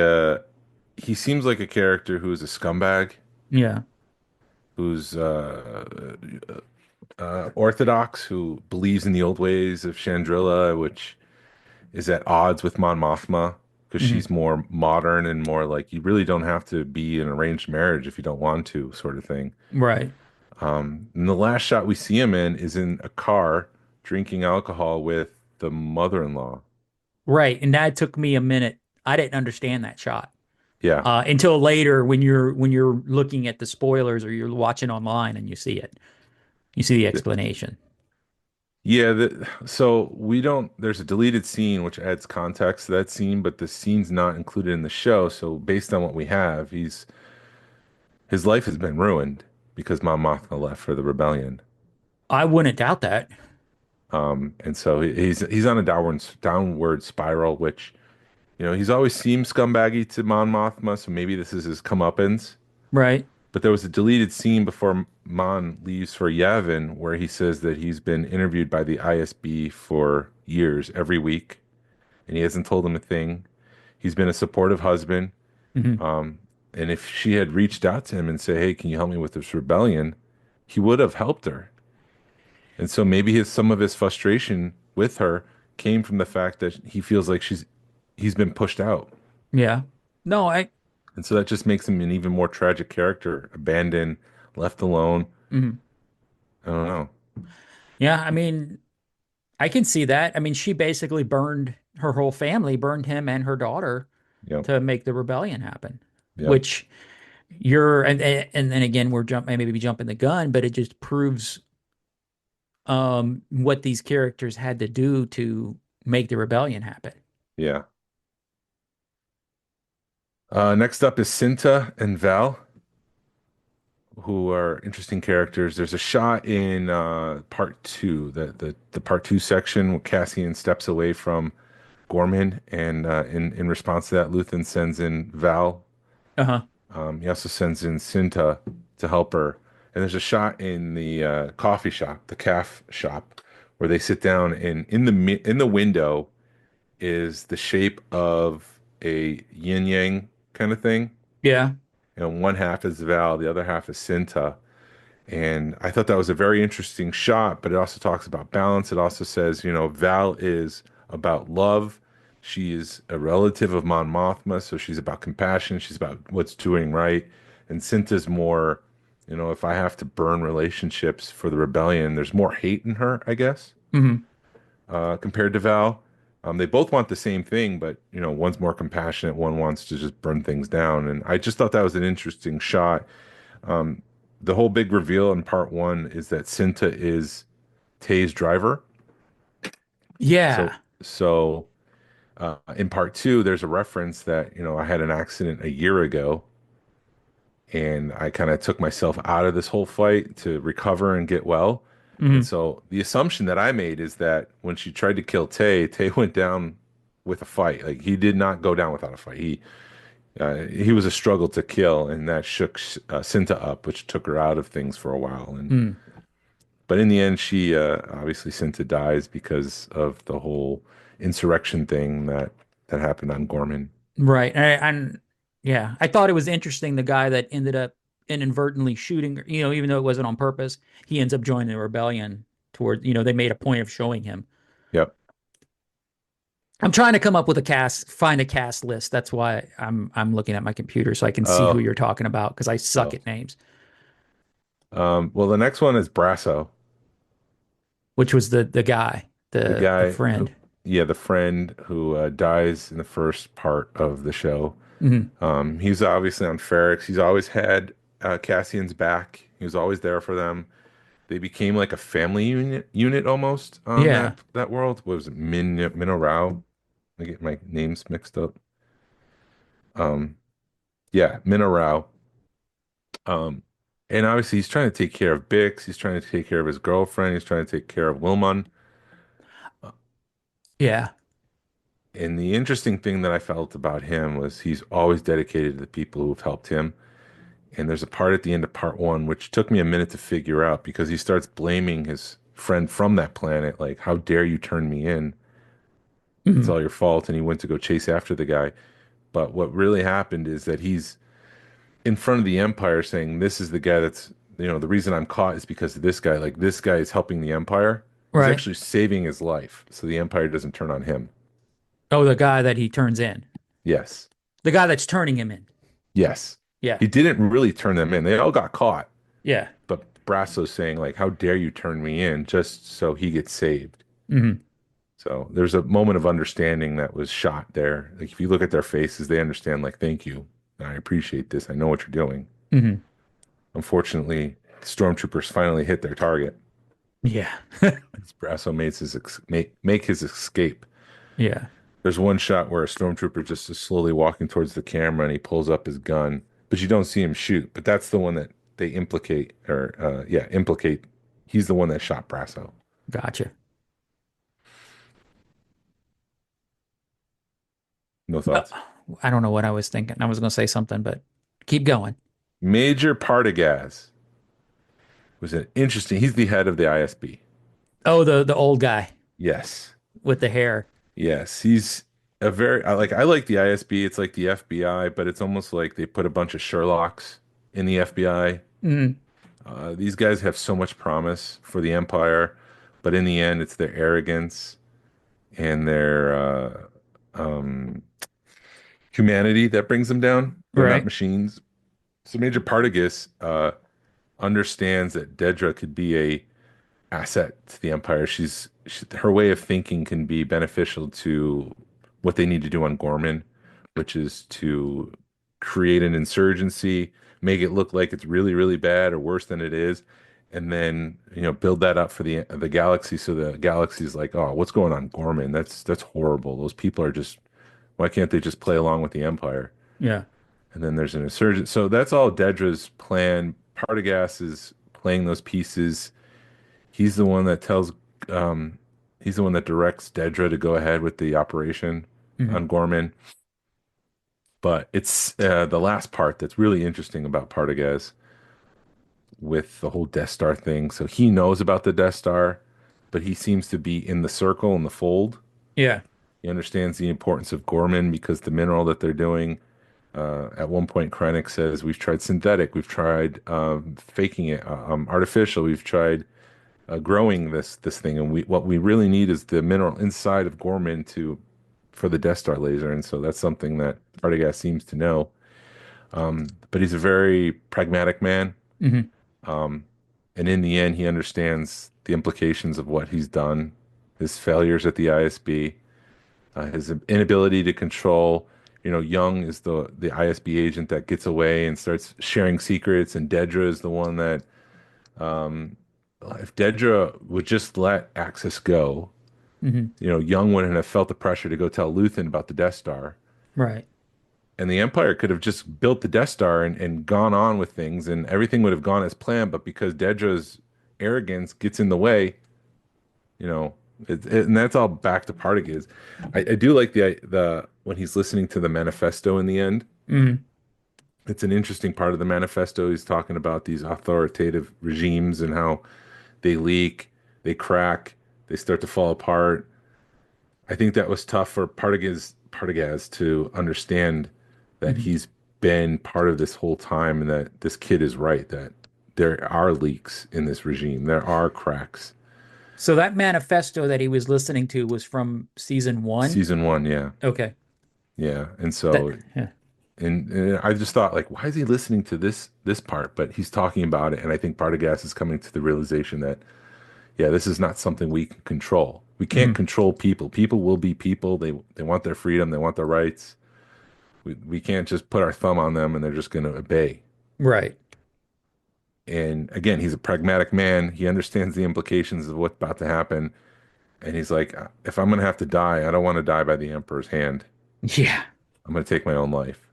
seems like a character who is a scumbag. Yeah. who's Orthodox, who believes in the old ways of Chandrila, which is at odds with Mon Mothma because Hmm. she's more modern and more like you really don't have to be in an arranged marriage if you don't want to, sort of thing. Right. And the last shot we see him in is in a car drinking alcohol with the mother-in-law. Right. And that took me a minute. I didn't understand that shot. Yeah. Until later when you're looking at the spoilers or you're watching online and you see it. You see the explanation. Yeah, so we don't, there's a deleted scene which adds context to that scene, but the scene's not included in the show. So based on what we have, his life has been ruined because Mon Mothma left for the rebellion. I wouldn't doubt that. And so he's on a downward spiral, which, he's always seemed scumbaggy to Mon Mothma, so maybe this is his comeuppance. Right. But there was a deleted scene before Mon leaves for Yavin where he says that he's been interviewed by the ISB for years, every week, and he hasn't told them a thing. He's been a supportive husband. Hmm. And if she had reached out to him and say, "Hey, can you help me with this rebellion?" he would have helped her. And so maybe some of his frustration with her came from the fact that he feels like he's been pushed out. Yeah. No, I And so that just makes him an even more tragic character, abandoned, left alone. mhm. I don't know. Yeah, I mean, I can see that. I mean, she basically burned her whole family, burned him and her daughter Yep. to make the rebellion happen, Yep. which and then again we're maybe jumping the gun, but it just proves what these characters had to do to make the rebellion happen. Yeah. Next up is Cinta and Val, who are interesting characters. There's a shot in part two, the part two section where Cassian steps away from Gorman, and in response to that, Luthen sends in Val. Uh-huh. He also sends in Cinta to help her. And there's a shot in the coffee shop, the calf shop, where they sit down, and in the window is the shape of a yin yang kind of thing. Yeah. One half is Val, the other half is Cinta. And I thought that was a very interesting shot, but it also talks about balance. It also says, Val is about love. She is a relative of Mon Mothma, so she's about compassion. She's about what's doing right. And Cinta's more, if I have to burn relationships for the rebellion, there's more hate in her, I guess, Hmm. compared to Val. They both want the same thing, but one's more compassionate, one wants to just burn things down. And I just thought that was an interesting shot. The whole big reveal in part one is that Cinta is Tay's driver. So, Yeah. so in part two, there's a reference that I had an accident a year ago, and I kind of took myself out of this whole fight to recover and get well. And Hmm. so the assumption that I made is that when she tried to kill Tay went down with a fight. Like he did not go down without a fight. He was a struggle to kill, and that shook Cinta up, which took her out of things for a while. And Mm. but in the end, she obviously Cinta dies because of the whole insurrection thing that happened on Gorman. Right. And yeah, I thought it was interesting the guy that ended up inadvertently shooting, even though it wasn't on purpose, he ends up joining the rebellion toward, they made a point of showing him. Yep. I'm trying to come up with find a cast list. That's why I'm looking at my computer so I can see who Oh, you're talking about because I suck oh. at names. Well, the next one is Brasso, Which was the guy, the the guy who, friend. yeah, the friend who dies in the first part of the show. Hmm. He's obviously on Ferrix. He's always had Cassian's back. He was always there for them. They became like a family unit almost on Yeah. that world. What was it, Minnow Rao? I get my names mixed up. Um, yeah, Minnow Rao. Um, and obviously he's trying to take care of Bix. He's trying to take care of his girlfriend. He's trying to take care of Wilmon. Yeah. And the interesting thing that I felt about him was he's always dedicated to the people who've helped him. And there's a part at the end of part one, which took me a minute to figure out because he starts blaming his friend from that planet, like, how dare you turn me in? It's Hmm. all your fault. And he went to go chase after the guy. But what really happened is that he's in front of the Empire saying, this is the guy that's the reason I'm caught is because of this guy. Like this guy is helping the Empire. He's Right. actually saving his life, so the Empire doesn't turn on him. Oh, the guy that he turns in. Yes. The guy that's turning him in. Yes. Yeah. He didn't really turn them in. They all got caught. Yeah. But Brasso's saying, like, how dare you turn me in just so he gets saved. Hmm. So there's a moment of understanding that was shot there. Like if you look at their faces, they understand, like, thank you. I appreciate this. I know what you're doing. Hmm. Unfortunately, stormtroopers finally hit their target. Yeah. As Brasso makes make his escape. Yeah. There's one shot where a stormtrooper just is slowly walking towards the camera and he pulls up his gun, but you don't see him shoot. But that's the one that they implicate, or implicate. He's the one that shot Brasso. Gotcha. No thoughts? I don't know what I was thinking. I was going to say something, but keep going. Major Partagaz was an interesting. He's the head of the ISB. Oh, the old guy Yes, with the hair. yes, he's a very I like the ISB. It's like the FBI, but it's almost like they put a bunch of Sherlocks in the FBI. Mm. These guys have so much promise for the Empire, but in the end, it's their arrogance and their humanity that brings them down. They're not Right. machines. So Major Partagas understands that Dedra could be a asset to the Empire. Her way of thinking can be beneficial to what they need to do on Gorman, which is to create an insurgency, make it look like it's really, really bad or worse than it is, and then build that up for the galaxy. So the galaxy is like, oh, what's going on, Gorman? That's horrible. Those people are just. Why can't they just play along with the Empire? Yeah. And then there's an insurgent. So that's all Dedra's plan. Partagaz is playing those pieces. He's the one that tells, he's the one that directs Dedra to go ahead with the operation Hmm. on Gorman. But it's the last part that's really interesting about Partagaz with the whole Death Star thing. So he knows about the Death Star, but he seems to be in the circle, in the fold. Yeah. He understands the importance of Gorman because the mineral that they're doing. At one point, Krennic says, "We've tried synthetic, we've tried faking it, artificial, we've tried growing this thing, and what we really need is the mineral inside of Gorman for the Death Star laser." And so that's something that Partagaz seems to know. But he's a very pragmatic man, Hmm. and in the end, he understands the implications of what he's done, his failures at the ISB, his inability to control. Young is the ISB agent that gets away and starts sharing secrets, and Dedra is the one that, if Dedra would just let Axis go, Hmm. Young wouldn't have felt the pressure to go tell Luthen about the Death Star, Right. and the Empire could have just built the Death Star and gone on with things, and everything would have gone as planned. But because Dedra's arrogance gets in the way, you know, and that's all back to Partagaz. I do like the when he's listening to the manifesto in the end. Hmm. It's an interesting part of the manifesto. He's talking about these authoritative regimes and how they leak, they crack, they start to fall apart. I think that was tough for Partagaz to understand that Hmm. he's been part of this whole time and that this kid is right, that there are leaks in this regime. There are cracks. So that manifesto that he was listening to was from season one. Season one, yeah. Okay. Yeah. And That. so Yeah. and I just thought, like, why is he listening to this part? But he's talking about it, and I think Partagaz is coming to the realization that, yeah, this is not something we can control. We can't Hmm. control people. People will be people. They want their freedom. They want their rights. We can't just put our thumb on them and they're just going to obey. Right. And again, he's a pragmatic man. He understands the implications of what's about to happen. And he's like, if I'm going to have to die, I don't want to die by the Emperor's hand. Yeah. I'm going to take my own life.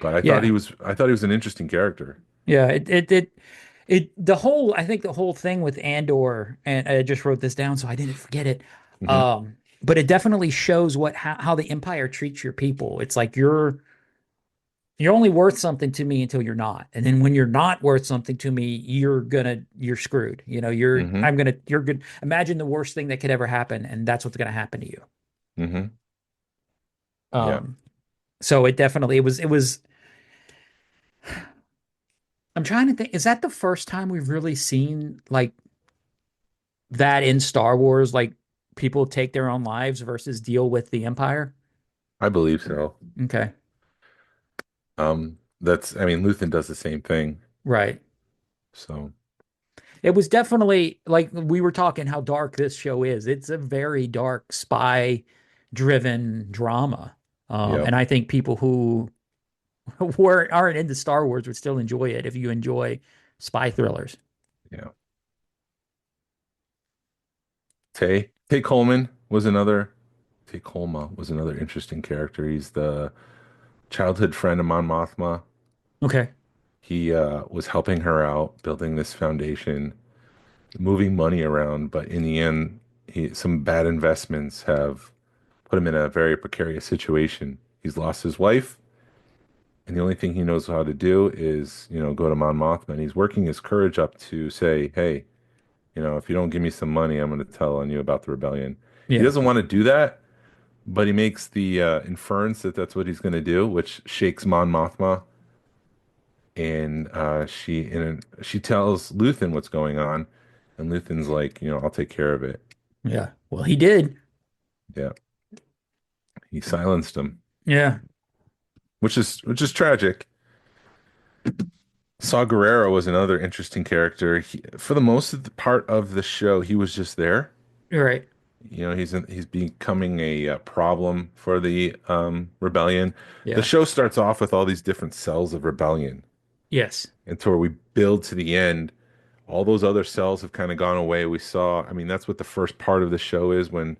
But Yeah. I thought he was an interesting character. Yeah. The whole, I think the whole thing with Andor, and I just wrote this down so I didn't forget it. Hmm. But it definitely shows how the Empire treats your people. It's like you're only worth something to me until you're not. And then when you're not worth something to me, you're screwed. Hmm. You're good. Imagine the worst thing that could ever happen, and that's what's gonna happen to you. Hmm. Yeah. Um, so it definitely it was I'm trying to think, is that the first time we've really seen like that in Star Wars, like people take their own lives versus deal with the Empire? I believe so. Okay. I mean, Luthen does the same thing. Right. So, It was definitely like we were talking how dark this show is. It's a very dark spy driven drama. yeah, And I think people who aren't into Star Wars would still enjoy it if you enjoy spy thrillers. yeah. Tay Coleman was another. Tay Colma was another interesting character. He's the childhood friend of Mon Mothma. Okay. He was helping her out, building this foundation, moving money around, but in the end, some bad investments have put him in a very precarious situation. He's lost his wife, and the only thing he knows how to do is, go to Mon Mothma, and he's working his courage up to say, "Hey, if you don't give me some money, I'm going to tell on you about the rebellion." He Yeah. doesn't want to do that, but he makes the inference that that's what he's going to do, which shakes Mon Mothma, and she tells Luthen what's going on, and Luthen's like, I'll take care of it. Yeah. Well, he did. Yeah, he silenced him, Yeah. which is tragic. Saw Gerrera was another interesting character. For the most of the part of the show, he was just there. You're right. He's becoming a problem for the rebellion. The Yeah. show starts off with all these different cells of rebellion, Yes. and to where we build to the end, all those other cells have kind of gone away. I mean, that's what the first part of the show is when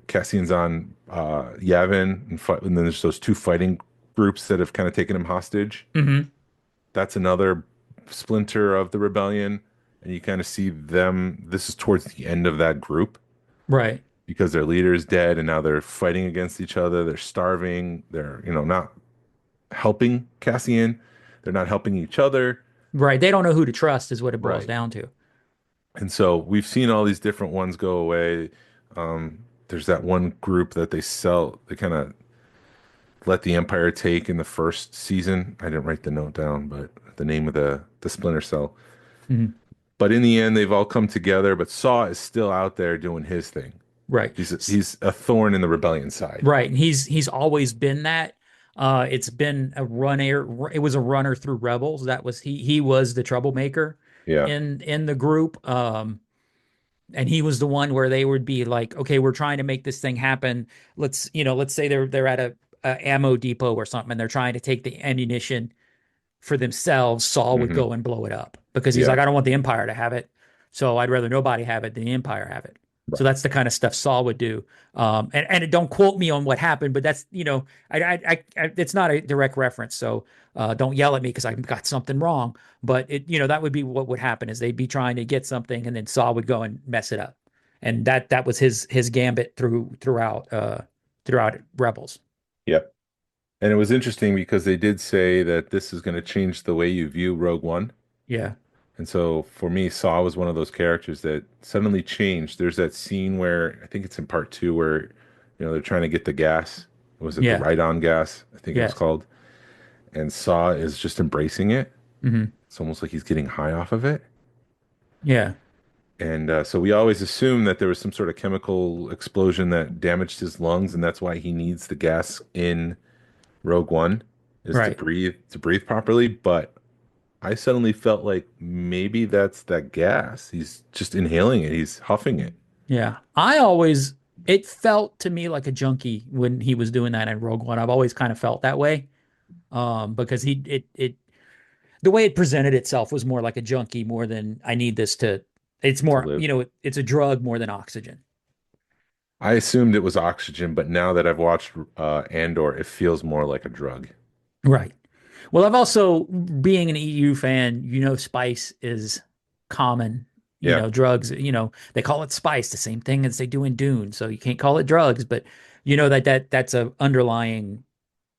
Cassian's on Yavin, and then there's those two fighting groups that have kind of taken him hostage. Hmm. That's another splinter of the rebellion, and you kind of see them. This is towards the end of that group Right. because their leader is dead, and now they're fighting against each other. They're starving. They're, not helping Cassian. They're not helping each other. Right. They don't know who to trust is what it boils Right. down to. And so we've seen all these different ones go away. There's that one group that they sell. They kind of let the Empire take in the first season. I didn't write the note down, but the name of the Splinter Cell. Mhm. But in the end, they've all come together. But Saw is still out there doing his thing. Right. He's a thorn in the rebellion side. Right. And he's always been that. It's been a runner. It was a runner through Rebels. That was he was the troublemaker Yeah. in the group. And he was the one where they would be like, okay, we're trying to make this thing happen. Let's say they're at a ammo depot or something, and they're trying to take the ammunition for themselves. Saul would Hmm. go and blow it up because he's Yeah. like, I don't want the Empire to have it, so I'd rather nobody have it than the Empire have it. So Right. that's the kind of stuff Saul would do. And don't quote me on what happened, but that's it's not a direct reference, so don't yell at me because I got something wrong. But that would be what would happen is they'd be trying to get something, and then Saul would go and mess it up, and that was his gambit throughout Rebels. Yep. And it was interesting because they did say that this is going to change the way you view Rogue One. Yeah, And so for me, Saw was one of those characters that suddenly changed. There's that scene where I think it's in part two where, they're trying to get the gas. Was it the yeah, Ride-On gas? I think it was yes, called. And Saw is just embracing it. hmm, It's almost like he's getting high off of it. yeah, And so we always assume that there was some sort of chemical explosion that damaged his lungs, and that's why he needs the gas in Rogue One is to right. breathe properly. But I suddenly felt like maybe that's that gas. He's just inhaling it. He's huffing it. Yeah. It felt to me like a junkie when he was doing that in Rogue One. I've always kind of felt that way. Because the way it presented itself was more like a junkie more than I need this it's To more, live. it's a drug more than oxygen. I assumed it was oxygen, but now that I've watched Andor, it feels more like a drug. Right. Well, I've also, being an EU fan, spice is common. Yeah. Drugs, they call it spice, the same thing as they do in Dune. So you can't call it drugs, but that's a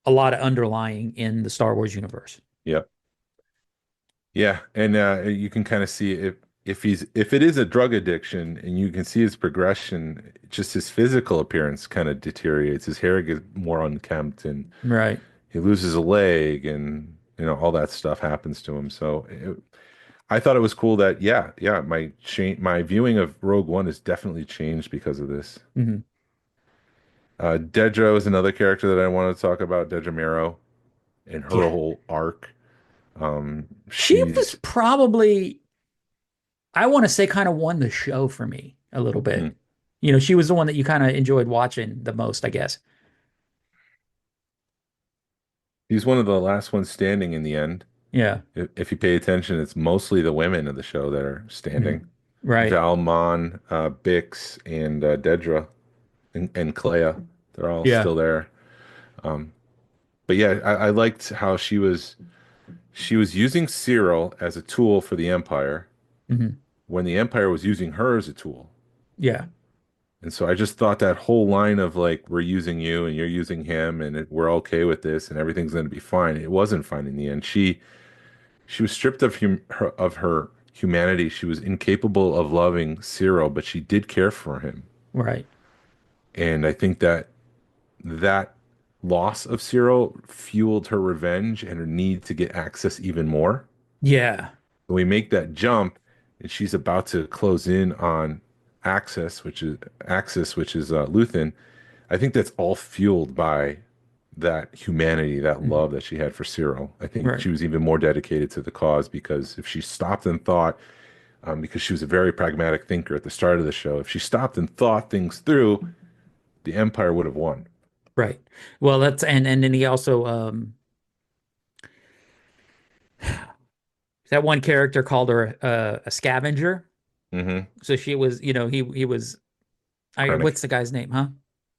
lot of underlying in the Star Wars universe. Yep. Yeah, and you can kind of see if it is a drug addiction, and you can see his progression, just his physical appearance kind of deteriorates. His hair gets more unkempt, and Right. he loses a leg, and all that stuff happens to him. So I thought it was cool that my viewing of Rogue One has definitely changed because of this. Hmm. Dedra is another character that I want to talk about, Dedra Meero and her Yeah. whole arc. She was She's probably, I want to say, kind of won the show for me a little bit. hmm, She was the one that you kind of enjoyed watching the most, I guess. he's one of the last ones standing in the end. Yeah. If you pay attention, it's mostly the women of the show that are Mhm. standing. Right. Valmon, Bix, and Dedra and Clea. They're all Yeah. still there. Um, but yeah, I liked how she was using Cyril as a tool for the Empire Hmm. when the Empire was using her as a tool. Yeah. And so I just thought that whole line of like, we're using you and you're using him and we're okay with this and everything's going to be fine. It wasn't fine in the end. She was stripped of her humanity. She was incapable of loving Cyril, but she did care for him. Right. And I think that loss of Cyril fueled her revenge and her need to get access even more. Yeah. We make that jump, and she's about to close in on Axis, which is Luthen. I think that's all fueled by that humanity, that Mhm. love that she had for Cyril. I think Right. she was even more dedicated to the cause because if she stopped and thought, because she was a very pragmatic thinker at the start of the show, if she stopped and thought things through, the Empire would have won. Right. Well, that's and then he also that one character called her a scavenger. Mm-hmm. So she was, he was, Krennic. what's the guy's name, huh?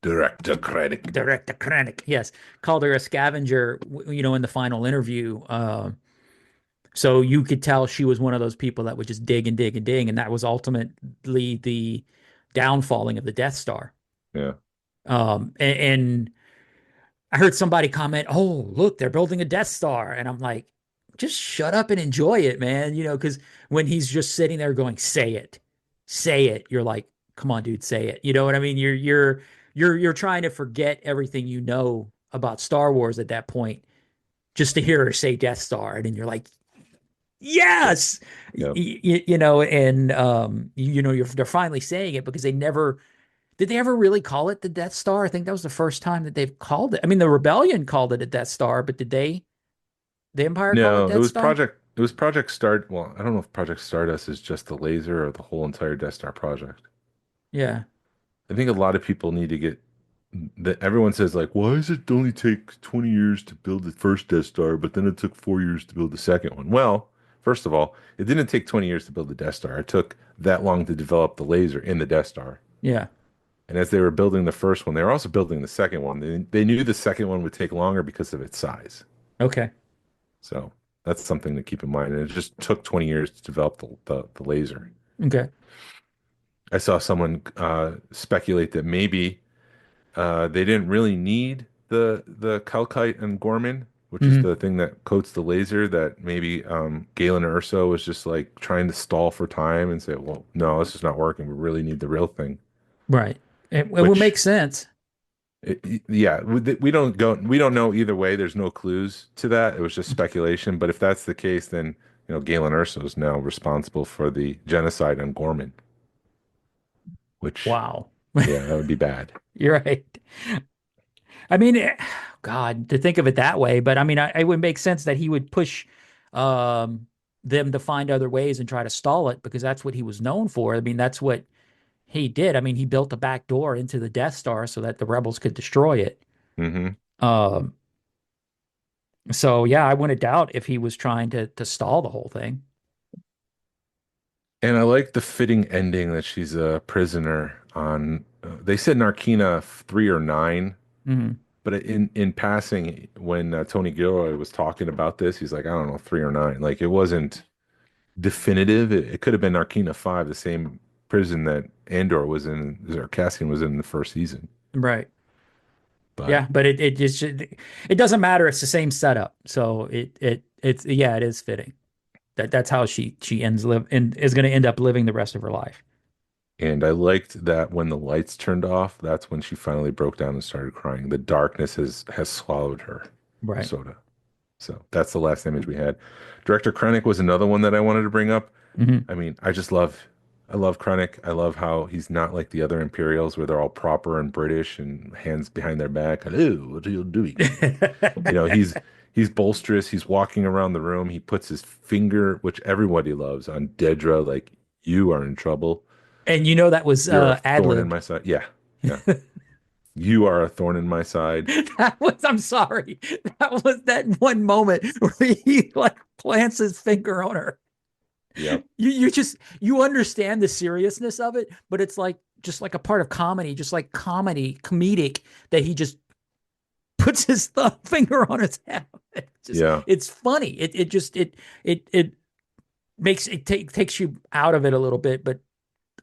Director Krennic. Director Krennic. Yes. Called her a scavenger, in the final interview. So you could tell she was one of those people that would just dig and dig and dig, and that was ultimately the downfalling of the Death Star. Yeah. And I heard somebody comment, "Oh, look, they're building a Death Star," and I'm like, "Just shut up and enjoy it, man." Because when he's just sitting there going, say it," you're like, "Come on, dude, say it." You know what I mean? You're trying to forget everything you know about Star Wars at that point, just to hear her say Death Star, and then you're like, yes, Yeah. and they're finally saying it because they never did they ever really call it the Death Star? I think that was the first time that they've called it. I mean, the Rebellion called it a Death Star, but did the Empire call it No, it Death was Star? Project Start. Well, I don't know if Project Stardust is just the laser or the whole entire Death Star project. Yeah. I think a lot of people need to get that. Everyone says like, why does it only take 20 years to build the first Death Star, but then it took 4 years to build the second one? Well, first of all, it didn't take 20 years to build the Death Star. It took that long to develop the laser in the Death Star. Yeah. And as they were building the first one, they were also building the second one. They knew the second one would take longer because of its size. Okay. So that's something to keep in mind. And it just took 20 years to develop the laser. Okay. I saw someone speculate that maybe they didn't really need the calcite and Gorman, which is Hmm. the thing that coats the laser. That maybe Galen Erso was just like trying to stall for time and say, "Well, no, this is not working. We really need the real thing." Right. It would make Which, sense. yeah, we don't know either way. There's no clues to that. It was just speculation. But if that's the case, then Galen Erso is now responsible for the genocide on Gorman, which, Wow. yeah, that would be bad. You're right. I mean, God, to think of it that way, but I mean, it would make sense that he would push um, them to find other ways and try to stall it because that's what he was known for. I mean, that's what he did. I mean, he built a back door into the Death Star so that the rebels could destroy it. Hmm. Um, so yeah, I wouldn't doubt if he was trying to stall the whole thing. And I like the fitting ending that she's a prisoner on. They said Narkina 3 or 9, Hmm. but in passing, when Tony Gilroy was talking about this, he's like, I don't know, 3 or 9. Like it wasn't definitive. It could have been Narkina 5, the same prison that Andor was in, or Cassian was in the first season. Right. But Yeah, but it just it doesn't matter. It's the same setup, so it's yeah, it is fitting. That's how she ends live and is going to end up living the rest of her life. and I liked that when the lights turned off, that's when she finally broke down and started crying. The darkness has swallowed her, Right. Ahsoka. So that's the last image we had. Director Krennic was another one that I wanted to bring up. Hmm. I mean, I love Krennic. I love how he's not like the other Imperials where they're all proper and British and hands behind their back. Hello, what are you doing? You know, he's bolsterous. He's walking around the room. He puts his finger, which everybody loves, on Dedra, like, you are in trouble. And you know that was You're a thorn in ad-libbed. my side. Yeah, yeah. You are a thorn in my side. That was, I'm sorry. That was that one moment where he like plants his finger on her. Yep. You understand the seriousness of it, but it's like just like a part of comedy, just like comedic that he just puts his finger on his head. Yeah. It's funny. It makes it takes you out of it a little bit, but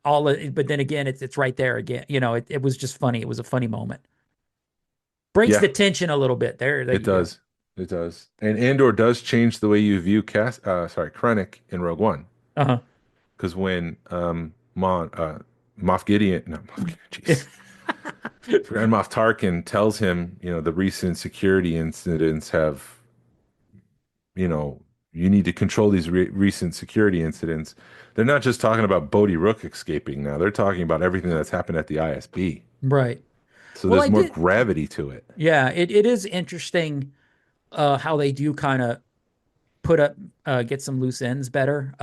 but then again, it's right there again. You know, it was just funny. It was a funny moment. Breaks Yeah, the tension a little bit. There it you go. does. It does. And Andor does change the way you view Krennic in Rogue One. Uh-huh. Because when Moff Gideon, not Moff Gideon, jeez, Grand Moff Tarkin tells him, you know, the recent security incidents have, you know, you need to control these recent security incidents. They're not just talking about Bodhi Rook escaping now. They're talking about everything that's happened at the ISB. Right. So Well, there's more gravity to it. Yeah, it is interesting how they do kind of put up get some loose ends better.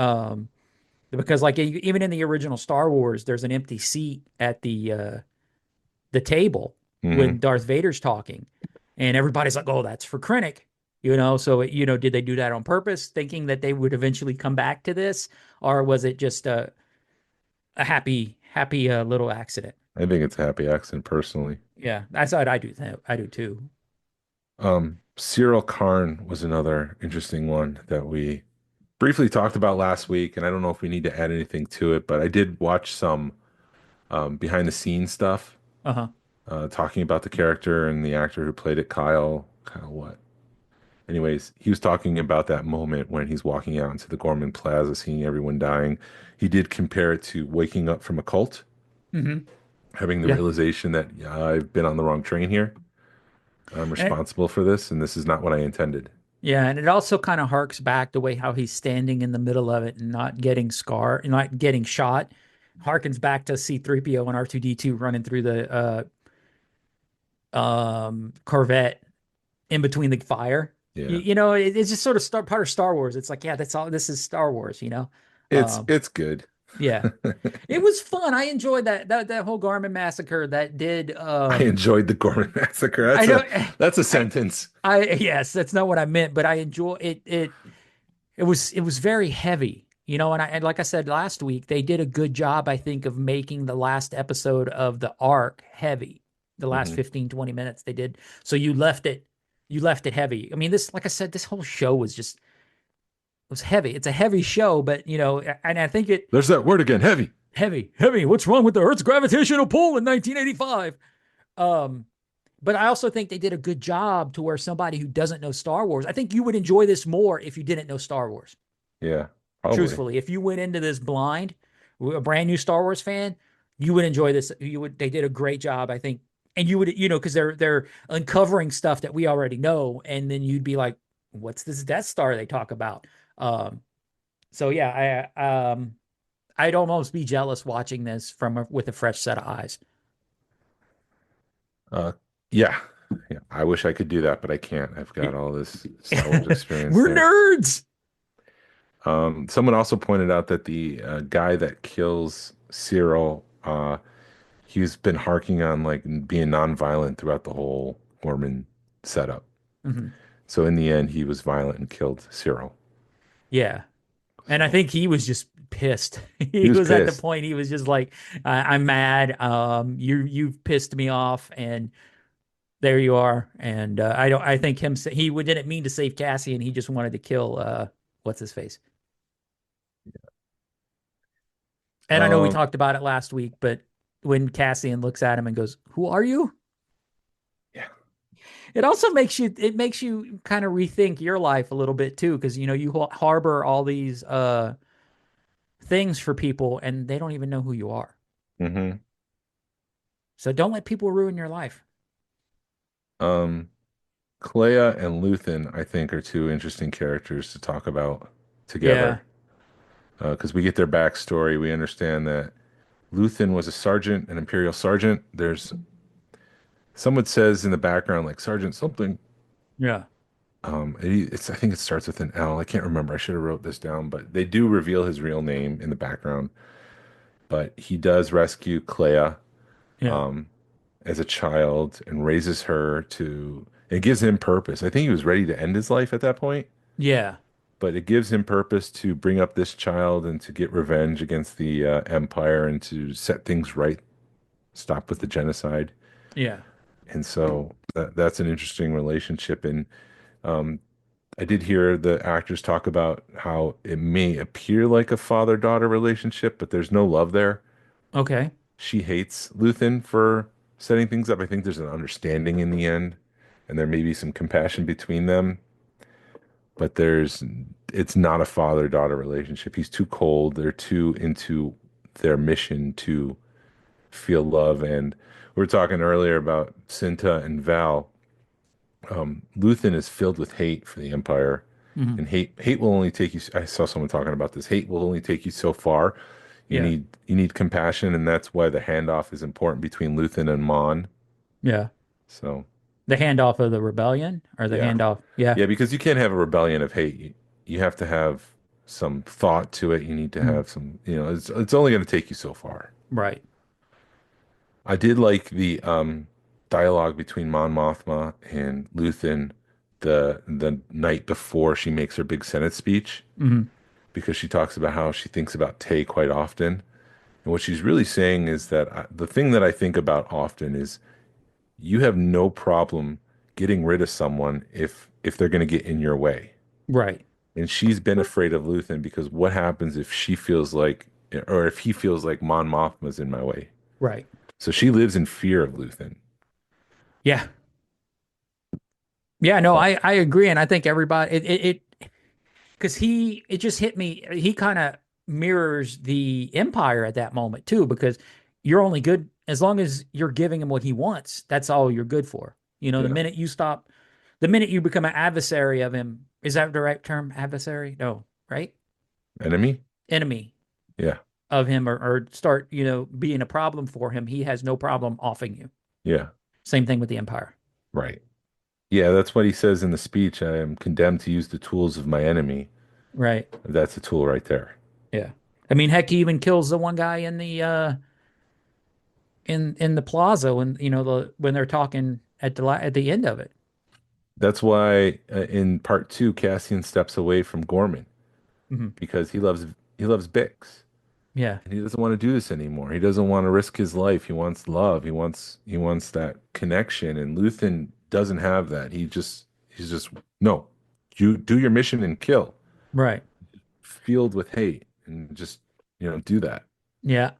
Because like even in the original Star Wars, there's an empty seat at the table when Hmm. Darth Vader's talking, and everybody's like, "Oh, that's for Krennic," you know. So did they do that on purpose, thinking that they would eventually come back to this, or was it just a happy little accident? I think it's a happy accident personally. Yeah, that's what I do. I do too. Cyril Karn was another interesting one that we briefly talked about last week, and I don't know if we need to add anything to it, but I did watch some behind the scenes stuff Uh-huh. talking about the character and the actor who played it, Kyle. Kyle what? Anyways, he was talking about that moment when he's walking out into the Gorman Plaza, seeing everyone dying. He did compare it to waking up from a cult, Hmm. having the Yeah. realization that, yeah, I've been on the wrong train here. I'm And, responsible for this, and this is not what I intended. yeah, and it also kind of harks back the way how he's standing in the middle of it and not getting not getting shot. Harkens back to C-3PO and R2-D2 running through the Corvette in between the fire. Yeah. It's just sort of part of Star Wars. It's like, yeah, that's all. This is Star Wars. Um, It's good. yeah, it was fun. I enjoyed that whole Garmin massacre. That did. I enjoyed the Gorman Massacre. I know. That's a sentence. Yes, that's not what I meant, but I enjoy it. It was very heavy, and like I said last week, they did a good job, I think, of making the last episode of the arc heavy. The last Mhm. 15, 20 minutes they did. So you left it heavy. I mean, like I said, this whole show was heavy. It's a heavy show, but and I think There's that word again, heavy. heavy. What's wrong with the Earth's gravitational pull in 1985? But I also think they did a good job to where somebody who doesn't know Star Wars, I think you would enjoy this more if you didn't know Star Wars. Yeah, probably. Truthfully, if you went into this blind, a brand new Star Wars fan, you would enjoy this. They did a great job, I think. And you would, because they're uncovering stuff that we already know. And then you'd be like, what's this Death Star they talk about? So yeah, I'd almost be jealous watching this with a fresh set of eyes. Uh, yeah, yeah. I wish I could do that, but I can't. I've got all this Star Wars experience We're there. nerds. Someone also pointed out that the guy that kills Cyril, he's been harking on like being nonviolent throughout the whole Gorman setup. Mm-hmm. So in the end, he was violent and killed Cyril. Yeah. And I think he was just pissed. He was was at the pissed. point he was just like, I'm mad. You've pissed me off, and there you are. And I think he didn't mean to save Cassian. He just wanted to kill what's his face. And I know we Um, talked about it last week, but when Cassian looks at him and goes, "Who are you?" yeah, It also makes you kind of rethink your life a little bit too, because you harbor all these things for people and they don't even know who you are. hmm So don't let people ruin your life. Um, Clea and Luthen, I think, are two interesting characters to talk about Yeah. together. Because we get their backstory. We understand that Luthen was a sergeant, an Imperial sergeant. There's someone says in the background, like Sergeant something. Yeah. I think it starts with an L. I can't remember. I should have wrote this down, but they do reveal his real name in the background. But he does rescue Clea Yeah. as a child and raises her to. It gives him purpose. I think he was ready to end his life at that point, Yeah. but it gives him purpose to bring up this child and to get revenge against the Empire and to set things right, stop with the genocide. Yeah. And so that's an interesting relationship. And um, I did hear the actors talk about how it may appear like a father-daughter relationship, but there's no love there. Okay. She hates Luthen for setting things up. I think there's an understanding in the end, and there may be some compassion between them, but it's not a father-daughter relationship. He's too cold. They're too into their mission to feel love. And we were talking earlier about Cinta and Val. Luthen is filled with hate for the Empire, Hmm. and hate will only take you. I saw someone talking about this. Hate will only take you so far. Yeah. You need compassion, and that's why the handoff is important between Luthen and Mon. Yeah. So The handoff of the rebellion or the yeah, handoff. Yeah. yeah, because you can't have a rebellion of hate. You have to have some thought to it. You need to Mhm. have some. It's only going to take you so far. Right. I did like the dialogue between Mon Mothma and Luthen the night before she makes her big Senate speech, Hmm. because she talks about how she thinks about Tay quite often. And what she's really saying is that the thing that I think about often is you have no problem getting rid of someone if they're going to get in your way. Right. And she's been afraid of Luthen because what happens if she feels like, or if he feels like Mon Mothma's in my way? Right. So she lives in fear of Luthen. Yeah. Yeah. No, I agree. And I think everybody, because it just hit me. He kind of mirrors the Empire at that moment too, because you're only good as long as you're giving him what he wants. That's all you're good for. The Yeah. minute you stop, the minute you become an adversary of him, is that the right term? Adversary? No, right? Enemy? Enemy Yeah. of him, or start, being a problem for him. He has no problem offing you. Yeah. Same thing with the Empire. Right. Yeah, that's what he says in the speech. I am condemned to use the tools of my enemy. Right. That's a tool right there. Yeah. I mean, heck, he even kills the one guy in the in the plaza when when they're talking at the end of it. That's why in part two, Cassian steps away from Gorman Hmm. because he loves Bix Yeah. and he doesn't want to do this anymore. He doesn't want to risk his life. He wants love. He wants that connection. And Luthen doesn't have that. He's just no. You do your mission and kill. Right. Filled with hate and just do that. Yeah.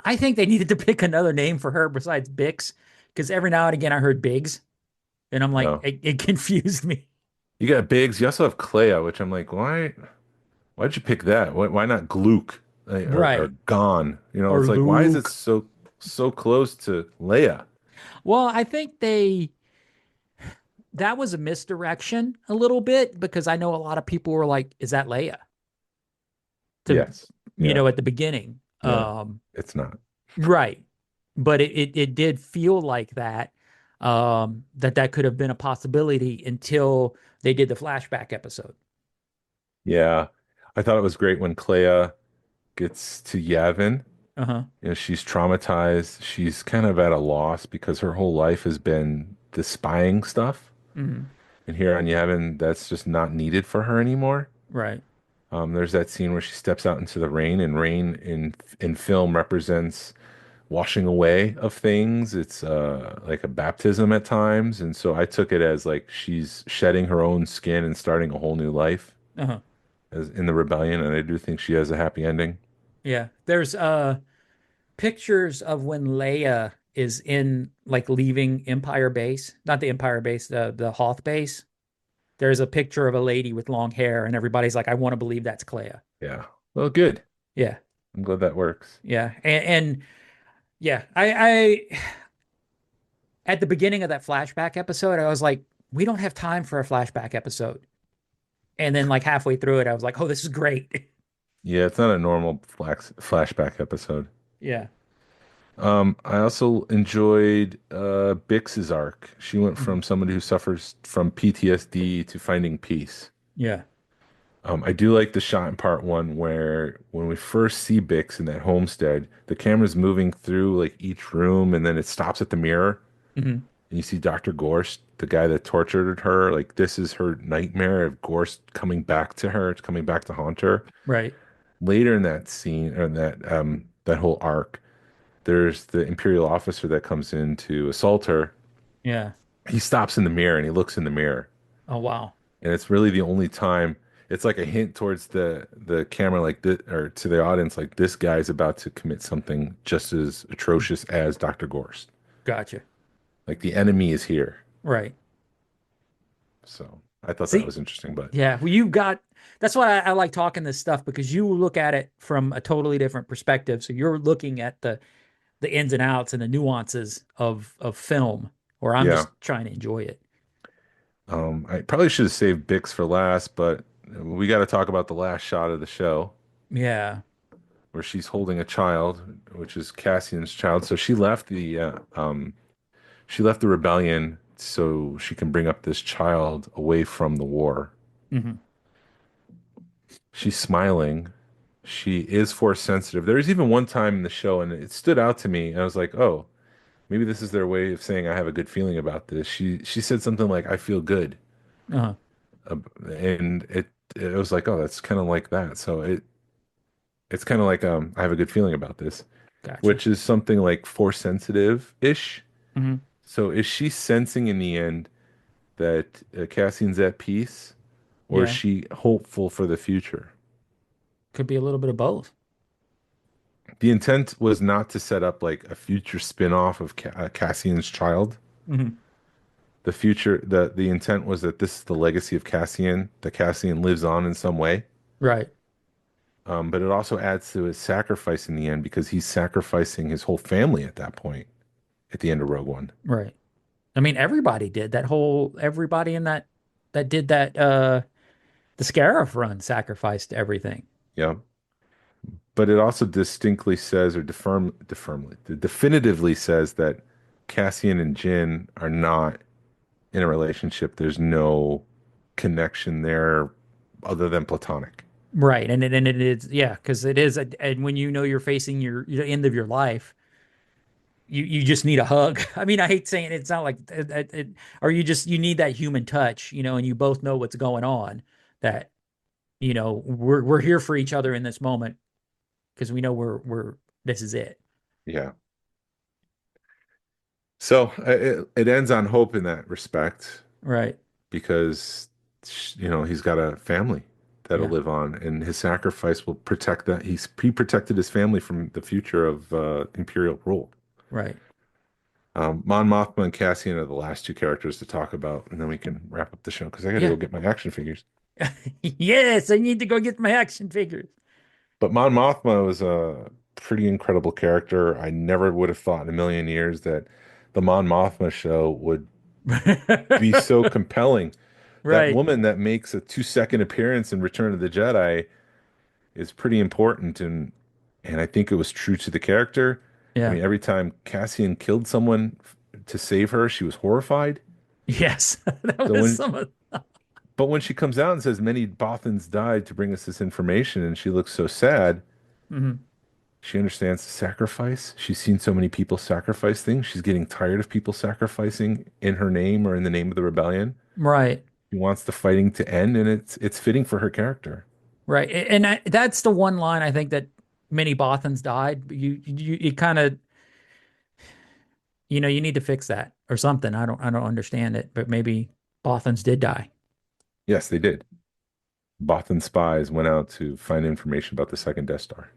I think they needed to pick another name for her besides Bix, because every now and again I heard Biggs, and I'm like, No. it confused me. You got Biggs. You also have Clea, which I'm like, why'd you pick that? Why not Gluck or Right. Gon? Or It's like, why is it Luke. so close to Leia? Well, I think that was a misdirection a little bit, because I know a lot of people were like, is that Leia? To Yes. Yeah. at the beginning. Yeah. It's not. Right. But it did feel like that, that could have been a possibility until they did the flashback episode. Yeah. I thought it was great when Clea gets to Yavin. Uh-huh. She's traumatized. She's kind of at a loss because her whole life has been the spying stuff. Hmm. And here on Yavin, that's just not needed for her anymore. Right. There's that scene where she steps out into the rain, and rain in film represents washing away of things. It's like a baptism at times, and so I took it as like she's shedding her own skin and starting a whole new life Uh-huh. as in the rebellion, and I do think she has a happy ending. Yeah. There's pictures of when Leia is in, like, leaving Empire Base, not the Empire Base, the Hoth base. There's a picture of a lady with long hair, and everybody's like, I want to believe that's Clea. Yeah. Well, good. Yeah. I'm glad that works. Yeah. And yeah, I at the beginning of that flashback episode, I was like, we don't have time for a flashback episode. And then like halfway through it, I was like, oh, this is great. Yeah, it's not a normal flashback episode. Yeah. I also enjoyed Bix's arc. She went Mhm. from somebody who suffers from PTSD to finding peace. Yeah. I do like the shot in part one where when we first see Bix in that homestead, the camera's moving through like each room and then it stops at the mirror Hmm. and you see Dr. Gorst, the guy that tortured her. Like this is her nightmare of Gorst coming back to her, it's coming back to haunt her. Right. Later in that scene or that whole arc, there's the Imperial officer that comes in to assault her. Yeah. He stops in the mirror and he looks in the mirror. Oh, wow. And it's really the only time it's like a hint towards the camera like this or to the audience like this guy's about to commit something just as atrocious as Dr. Gorst. Gotcha. Like the enemy is here. Right. So I thought that See, was interesting, but yeah, well, that's why I like talking this stuff because you look at it from a totally different perspective. So you're looking at the ins and outs and the nuances of film, or I'm yeah. just trying to enjoy it. I probably should have saved Bix for last, but we got to talk about the last shot of the show Yeah. where she's holding a child, which is Cassian's child. So she left the rebellion so she can bring up this child away from the war. Hmm. She's smiling. She is force sensitive. There's even one time in the show, and it stood out to me. And I was like, oh, maybe this is their way of saying I have a good feeling about this. She said something like, I feel good. Uh-huh. And it was like, oh, that's kind of like that. So it's kind of like I have a good feeling about this, Gotcha. which is something like force sensitive ish. Hmm. So is she sensing in the end that Cassian's at peace, or is Yeah. she hopeful for the future? Could be a little bit of both. The intent was not to set up like a future spin-off of Cassian's child. Hmm. The intent was that this is the legacy of Cassian, that Cassian lives on in some way. Right. But it also adds to his sacrifice in the end because he's sacrificing his whole family at that point, at the end of Rogue One. Right. I mean, everybody did everybody in that did that, the Scarif run sacrificed everything. Yeah. But it also distinctly says, or definitively says that Cassian and Jyn are not in a relationship. There's no connection there other than platonic. Right. And it is, yeah, because it is, and when you know you're facing your end of your life, you just need a hug. I mean, I hate saying it's not like or you need that human touch, and you both know what's going on, that, we're here for each other in this moment because we know we're this is it. Yeah. So it ends on hope in that respect Right. because, he's got a family that'll Yeah. live on, and his sacrifice will protect that. He protected his family from the future of Imperial rule. Right. Mon Mothma and Cassian are the last two characters to talk about, and then we can wrap up the show because I got to Yeah. go get my action figures. Yes, I need to go get my action figures. But Mon Mothma was a pretty incredible character. I never would have thought in a million years that the Mon Mothma show would be so compelling. That Right. woman that makes a 2-second appearance in Return of the Jedi is pretty important, and I think it was true to the character. I Yeah. mean, every time Cassian killed someone to save her, she was horrified. Yes. That So was some of. but when she comes out and says many Bothans died to bring us this information, and she looks so sad, Mhm. she understands the sacrifice. She's seen so many people sacrifice things. She's getting tired of people sacrificing in her name or in the name of the rebellion. Right. She wants the fighting to end, and it's fitting for her character. Right. And that's the one line I think that many Bothans died. But you kind of, you need to fix that or something. I don't understand it, but maybe Bothans did die. Yes, they did. Bothan spies went out to find information about the second Death Star.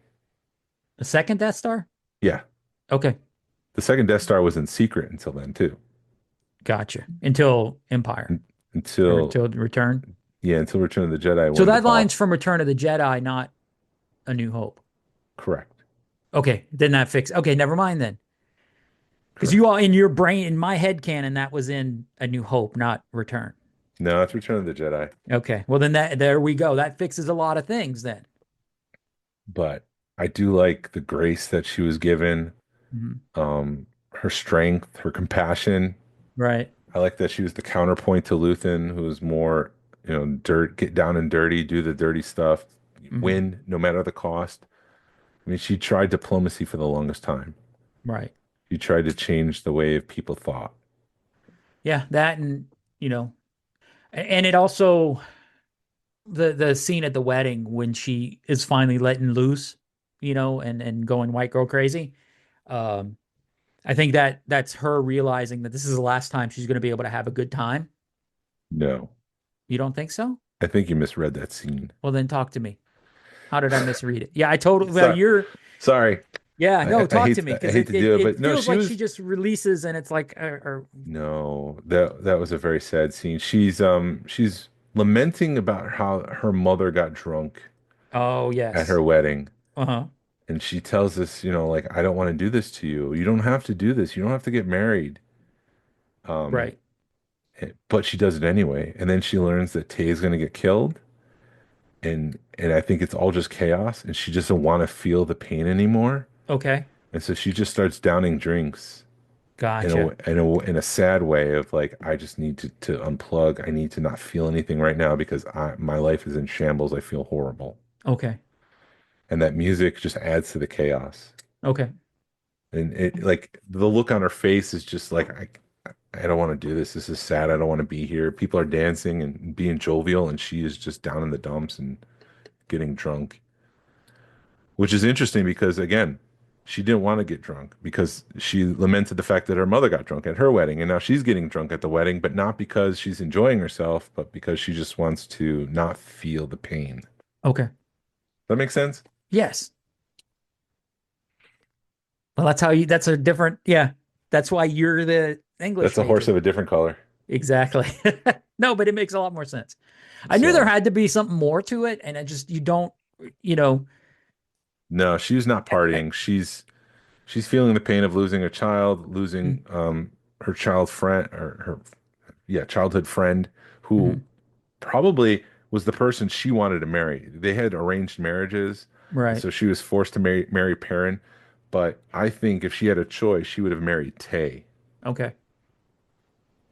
The second Death Star? Yeah, Okay. the second Death Star was in secret until then too. Gotcha. Until Empire. Or Until until Return. yeah, until Return of the Jedi. So when that line's from Return of the Jedi, not A New Hope. correct. Okay. Then that fix. Okay. Never mind then. Because you Correct. all in your brain, in my head canon, that was in A New Hope, not Return. No, it's Return of the Jedi. Okay. Well, then there we go. That fixes a lot of things then. But I do like the grace that she was given, Mhm. her strength, her compassion. Right. I like that she was the counterpoint to Luthen, who was more, get down and dirty, do the dirty stuff, Hmm. win no matter the cost. I mean, she tried diplomacy for the longest time. Right. She tried to change the way people thought. Yeah. That and, you know, and it also the scene at the wedding when she is finally letting loose, and going white girl crazy. Um, I think that's her realizing that this is the last time she's going to be able to have a good time. No, You don't think so? I think you misread that scene. Well, then talk to me. How did I misread it? Yeah, I totally. Well, Sorry, you're. sorry. Yeah, no, I talk to hate me I because hate it, to it do it, it but no, feels she like she was just releases and it's like, no, that was a very sad scene. She's lamenting about how her mother got drunk oh at yes, her wedding. uh-huh, And she tells us, like, I don't want to do this to you. You don't have to do this. You don't have to get married. Um, right, but she does it anyway. And then she learns that Tay is going to get killed. And I think it's all just chaos. And she just doesn't want to feel the pain anymore. okay, And so she just starts downing drinks gotcha, in a sad way of like, I just need to unplug. I need to not feel anything right now because my life is in shambles. I feel horrible. okay, And that music just adds to the chaos. okay, And it like the look on her face is just like I don't want to do this. This is sad. I don't want to be here. People are dancing and being jovial, and she is just down in the dumps and getting drunk. Which is interesting because again, she didn't want to get drunk because she lamented the fact that her mother got drunk at her wedding, and now she's getting drunk at the wedding, but not because she's enjoying herself, but because she just wants to not feel the pain. okay, That makes sense? yes. Well, that's how you. That's a different. Yeah, that's why you're the English That's a horse major. of a different color. Exactly. No, but it makes a lot more sense. I knew there So had to be something more to it, and I just you don't, you know. no, she's not partying. She's feeling the pain of losing a child, losing her child friend or her childhood friend who Mhm. probably was the person she wanted to marry. They had arranged marriages, and Right. so she was forced to marry Perrin. But I think if she had a choice, she would have married Tay, Okay.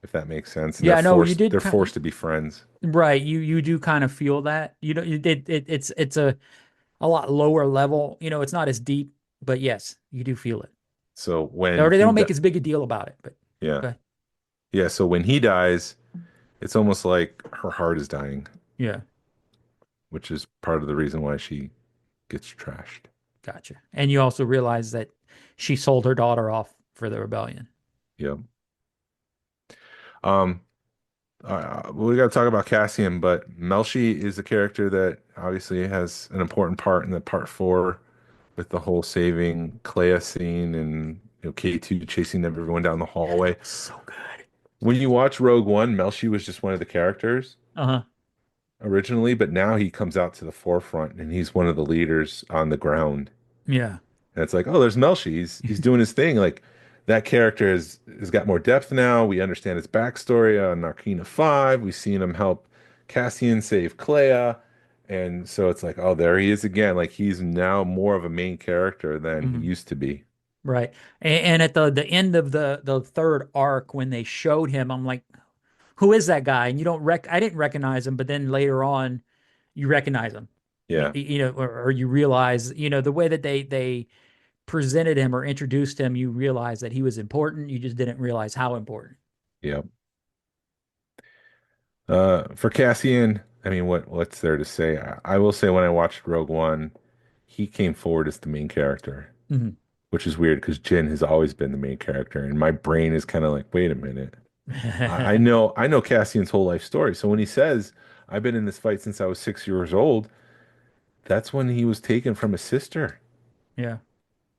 if that makes sense. And Yeah, no, you did they're kind of, forced to be friends. right. You do kind of feel that. It's a lot lower level. It's not as deep, but yes, you do feel it. So when Or they he don't di make as big a deal about it, but yeah. okay. Yeah, so when he dies, it's almost like her heart is dying, Yeah, which is part of the reason why she gets trashed. gotcha. And you also realize that she sold her daughter off for the rebellion. Yeah. Um, we got to talk about Cassian, but Melshi is a character that obviously has an important part in the part four with the whole saving Clea scene and K2 chasing everyone down the hallway. So good. When you watch Rogue One, Melshi was just one of the characters Uh-huh. originally, but now he comes out to the forefront and he's one of the leaders on the ground. Yeah. And it's like, oh, there's Melshi. He's doing his thing. Like that character has got more depth now. We understand his backstory on Narkina 5. We've seen him help Cassian save Clea. And so it's like, oh, there he is again. Like he's now more of a main character than he Mhm. used to be. Right. And at the end of the third arc, when they showed him, I'm like, who is that guy? And you don't I didn't recognize him, but then later on, you recognize him. Yeah. Or you realize, the way that they presented him or introduced him, you realize that he was important. You just didn't realize how important. Yeah. For Cassian, I mean, what's there to say? I will say when I watched Rogue One, he came forward as the main character, Mhm. which is weird because Jin has always been the main character, and my brain is kind of like, wait a minute. I know Cassian's whole life story. So when he says, I've been in this fight since I was 6 years old, that's when he was taken from his sister. Yeah.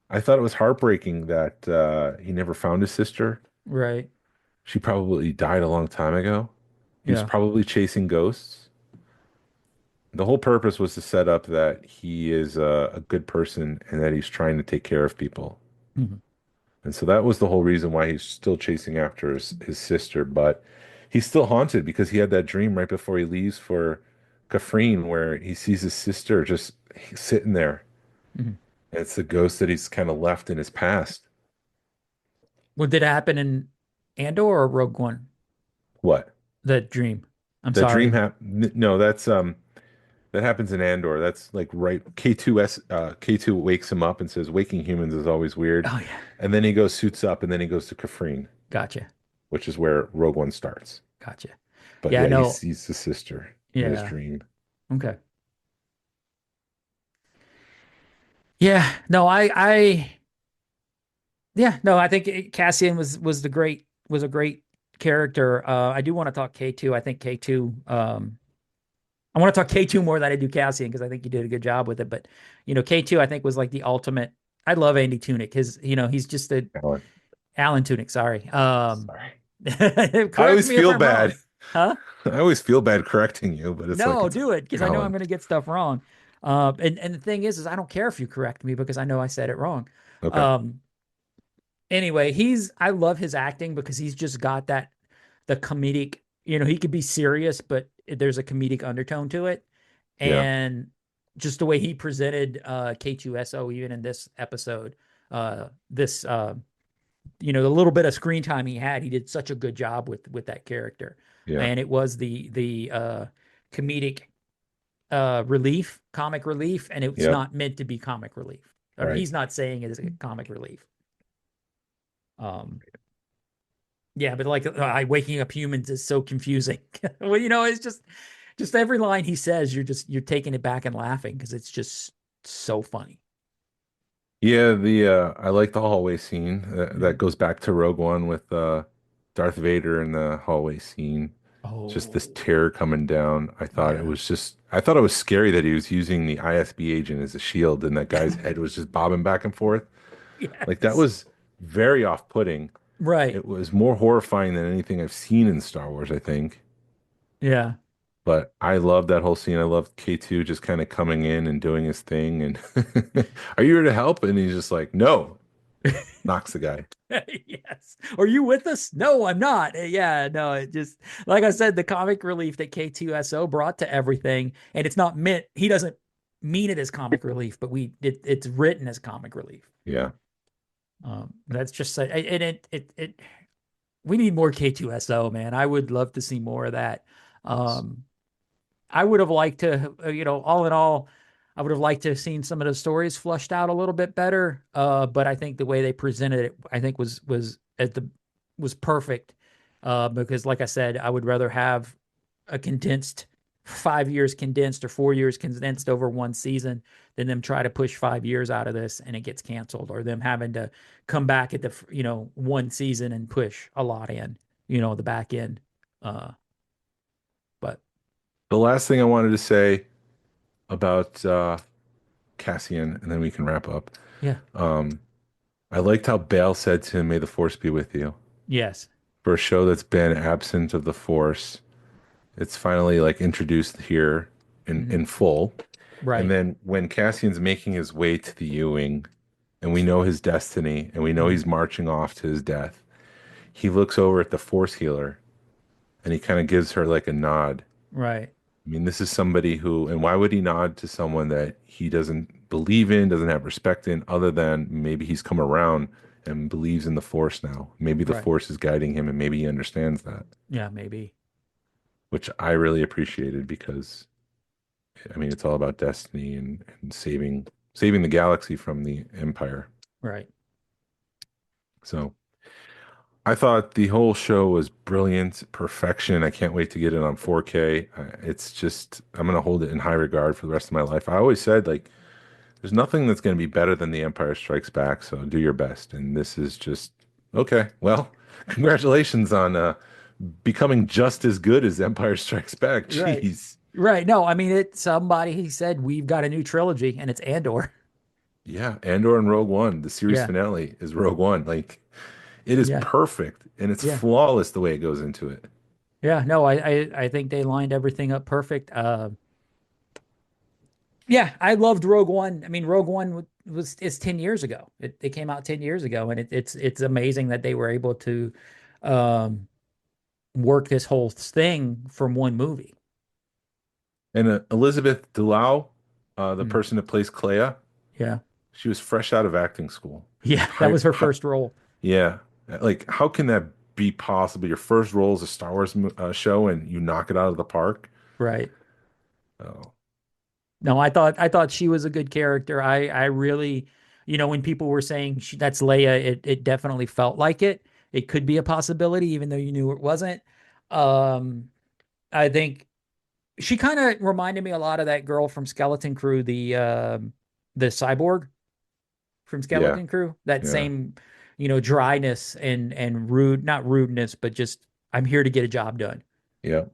I thought it was heartbreaking that he never found his sister. Right. She probably died a long time ago. He was Yeah. probably chasing ghosts. The whole purpose was to set up that he is a good person and that he's trying to take care of people. Mhm. And so that was the whole reason why he's still chasing after his sister, but he's still haunted because he had that dream right before he leaves for Kafrene where he sees his sister just sitting there. Mhm. And it's the ghost that he's kind of left in his past. What did it happen in Andor or Rogue One? What? The dream. I'm That dream sorry. no, that's that happens in Andor. That's like right K2 wakes him up and says waking humans is always weird. Oh yeah. And then he goes suits up and then he goes to Kafrene, Gotcha. which is where Rogue One starts. Gotcha. But Yeah, yeah, he no. sees the sister in his Yeah. dream. Okay. Yeah. No, yeah, no, I think Cassian was a great character. I do want to talk K2. I think K2 I want to talk K2 more than I do Cassian because I think you did a good job with it. But K2 I think was like the ultimate. I love Andy Tunick. He's just a Alan. Alan Tunick, sorry. Sorry. I Correct always me if feel I'm wrong. bad. Huh? I always feel bad correcting you, but it's like No, it's do it because I know I'm Alan. going to get stuff wrong. And the thing is I don't care if you correct me because I know I said it wrong. Okay. Um, anyway, I love his acting because he's just got the comedic, he could be serious, but there's a comedic undertone to it. Yeah. And just the way he presented K2SO even in this episode, this the little bit of screen time he did such a good job with that character. Yeah. And it was the comedic comic relief, and it's Yep. not meant to be comic relief. Or Right. he's not saying it as a comic relief. Yeah, but like waking up humans is so confusing. Well, it's just every line he says, you're taking it back and laughing because it's just so funny. Yeah, the I like the hallway scene. That goes back to Rogue One with Darth Vader in the hallway scene. Just this Oh, terror coming down. yeah. I thought it was scary that he was using the ISB agent as a shield and that guy's head was just bobbing back and forth. Like that Yes. was very off-putting. Right. It was more horrifying than anything I've seen in Star Wars, I think. Yeah. But I love that whole scene. I love K2 just kind of coming in and doing his thing and are you here to help? And he's just like, no, knocks the guy. Yes. Are you with us? No, I'm not. Yeah, no, it just like I said, the comic relief that K2SO brought to everything, and it's not meant he doesn't mean it as comic relief, but it's written as comic relief. Yeah. That's just and it we need more K2SO, man. I would love to see more of that. Um, I would have liked to, all in all, I would have liked to have seen some of the stories flushed out a little bit better. But I think the way they presented it, I think was perfect. Because like I said, I would rather have a condensed 5 years condensed or 4 years condensed over one season than them try to push 5 years out of this and it gets canceled, or them having to come back at the one season and push a lot in the back end. But The last thing I wanted to say about Cassian, and then we can wrap up. yeah, Um, I liked how Bale said to him, "May the Force be with you." yes, For a show that's been absent of the Force, it's finally like introduced here mhm, in full. And right, then when Cassian's making his way to the Ewing, and we know his destiny, and we know mhm, he's marching off to his death, he looks over at the Force healer, and he kind of gives her like a nod. right, I mean, this is somebody who, and why would he nod to someone that he doesn't believe in, doesn't have respect in, other than maybe he's come around and believes in the Force now. Maybe the right, Force is guiding him, and maybe he understands that, yeah, maybe, which I really appreciated because, I mean, it's all about destiny and saving the galaxy from the Empire. right, So I thought the whole show was brilliant, perfection. I can't wait to get it on 4K. It's just, I'm going to hold it in high regard for the rest of my life. I always said, like, there's nothing that's going to be better than The Empire Strikes Back, so do your best. And this is just, okay, well, congratulations on becoming just as good as Empire Strikes Back. right, Jeez. right. No, I mean, he said we've got a new trilogy and it's Andor. Yeah, Andor and Rogue One, the series Yeah, finale is Rogue One. Like, it is yeah, perfect and it's yeah, flawless the way it goes into it. yeah. No, I think they lined everything up perfect. Yeah, I loved Rogue One. I mean, Rogue One it's 10 years ago. It came out 10 years ago, and it's amazing that they were able to um, work this whole thing from one movie. And Elizabeth Delau, the Mm, person that plays Clea, yeah. she was fresh out of acting school. Yeah, that was her first role. Yeah, like how can that be possible? Your first role is a Star Wars show, and you knock it out of the park. Right. Oh, No, I thought she was a good character. I really, when people were saying that's Leia, it definitely felt like it. It could be a possibility, even though you knew it wasn't. Um, I think she kind of reminded me a lot of that girl from Skeleton Crew, the cyborg from yeah, Skeleton Crew. That yeah, same, dryness and rude, not rudeness, but just I'm here to get a job done. yeah.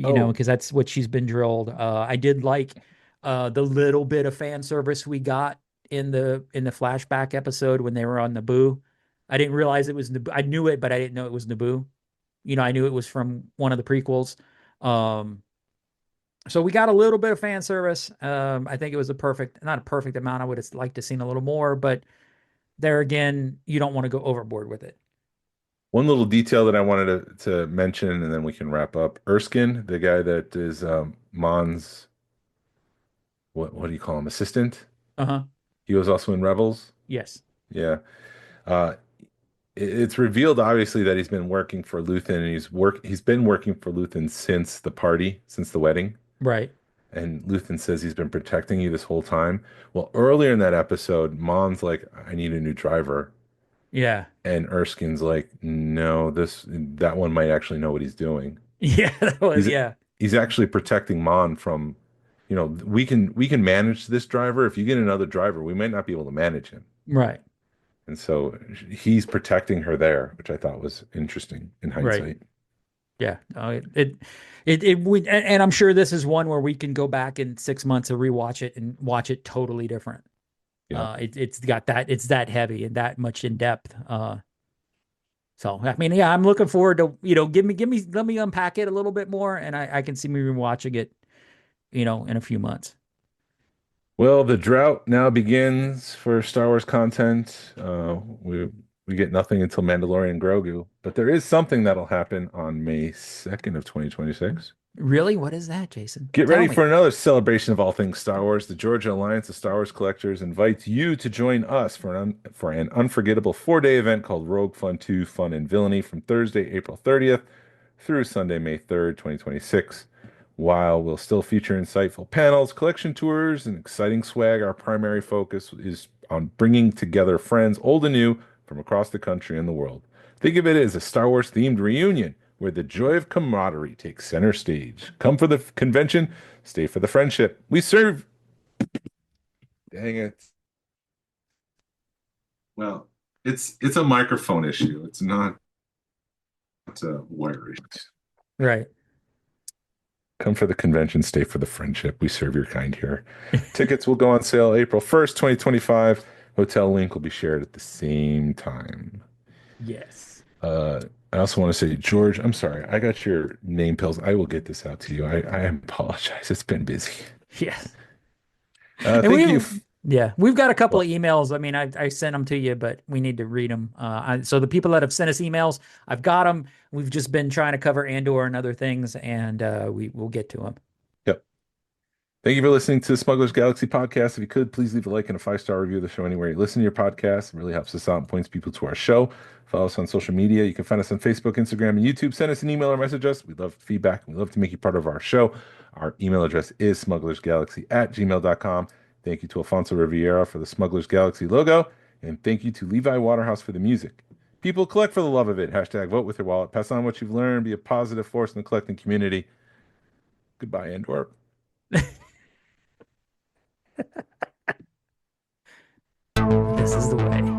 Oh, Because that's what she's been drilled. I did like the little bit of fan service we got in the flashback episode when they were on Naboo. I didn't realize it was Naboo. I knew it, but I didn't know it was Naboo. I knew it was from one of the prequels. Um, so we got a little bit of fan service. I think it was not a perfect amount. I would have liked to seen a little more, but there again, you don't want to go overboard with it. one little detail that I wanted to mention, and then we can wrap up. Erskine, the guy that is Mon's, what do you call him? Assistant. Uh-huh. He was also in Rebels. Yes. Yeah. Uh, it's revealed obviously that he's been working for Luthen, and he's been working for Luthen since the party, since the wedding. Right. And Luthen says he's been protecting you this whole time. Well, earlier in that episode, Mon's like, I need a new driver. Yeah. And Erskine's like, no, that one might actually know what he's doing. Yeah, that was, He's yeah. he's actually protecting Mon from, we can manage this driver. If you get another driver, we might not be able to manage him. Right. And so he's protecting her there, which I thought was interesting in Right. hindsight. Yeah. And I'm sure this is one where we can go back in 6 months and rewatch it and watch it totally different. Yeah. It's that heavy and that much in depth. So I mean, yeah, I'm looking forward to, let me unpack it a little bit more, and I can see me rewatching it, in a few months. Well, the drought now begins for Star Wars content. We get nothing until Mandalorian Grogu, but there is something that'll happen on May 2nd of 2026. Really? What is that, Jason? Get Tell ready me. for another celebration of all things Star Wars. The Georgia Alliance of Star Wars Collectors invites you to join us for an unforgettable 4-day event called Rogue Fun 2 Fun and Villainy from Thursday, April 30th through Sunday, May 3rd, 2026. While we'll still feature insightful panels, collection tours, and exciting swag, our primary focus is on bringing together friends, old and new, from across the country and the world. Think of it as a Star Wars themed reunion where the joy of camaraderie takes center stage. Come for the convention, stay for the friendship. We serve. Dang it. Well, it's a microphone issue. It's not a wire issue. Right. Come for the convention, stay for the friendship. We serve your kind here. Tickets will go on sale April 1st, 2025. Hotel link will be shared at the same time. Yes. I also want to say, George, I'm sorry. I got your name pills. I will get this out to you. I apologize. It's been busy. Yes. Thank you. Yeah, we've got a couple of emails. I mean, I sent them to you, but we need to read them. So the people that have sent us emails, I've got them. We've just been trying to cover Andor and other things, and we'll get to them. Yep. Thank you for listening to the Smugglers Galaxy Podcast. If you could, please leave a like and a 5-star review of the show anywhere you listen to your podcast. It really helps us out and points people to our show. Follow us on social media. You can find us on Facebook, Instagram, and YouTube. Send us an email or message us. We'd love feedback. We'd love to make you part of our show. Our email address is smugglersgalaxy@gmail.com. Thank you to Alfonso Riviera for the Smugglers Galaxy logo. And thank you to Levi Waterhouse for the music. People, collect for the love of it. Hashtag vote with your wallet. Pass on what you've learned. Be a positive force in the collecting community. Goodbye, Andor. This is the way.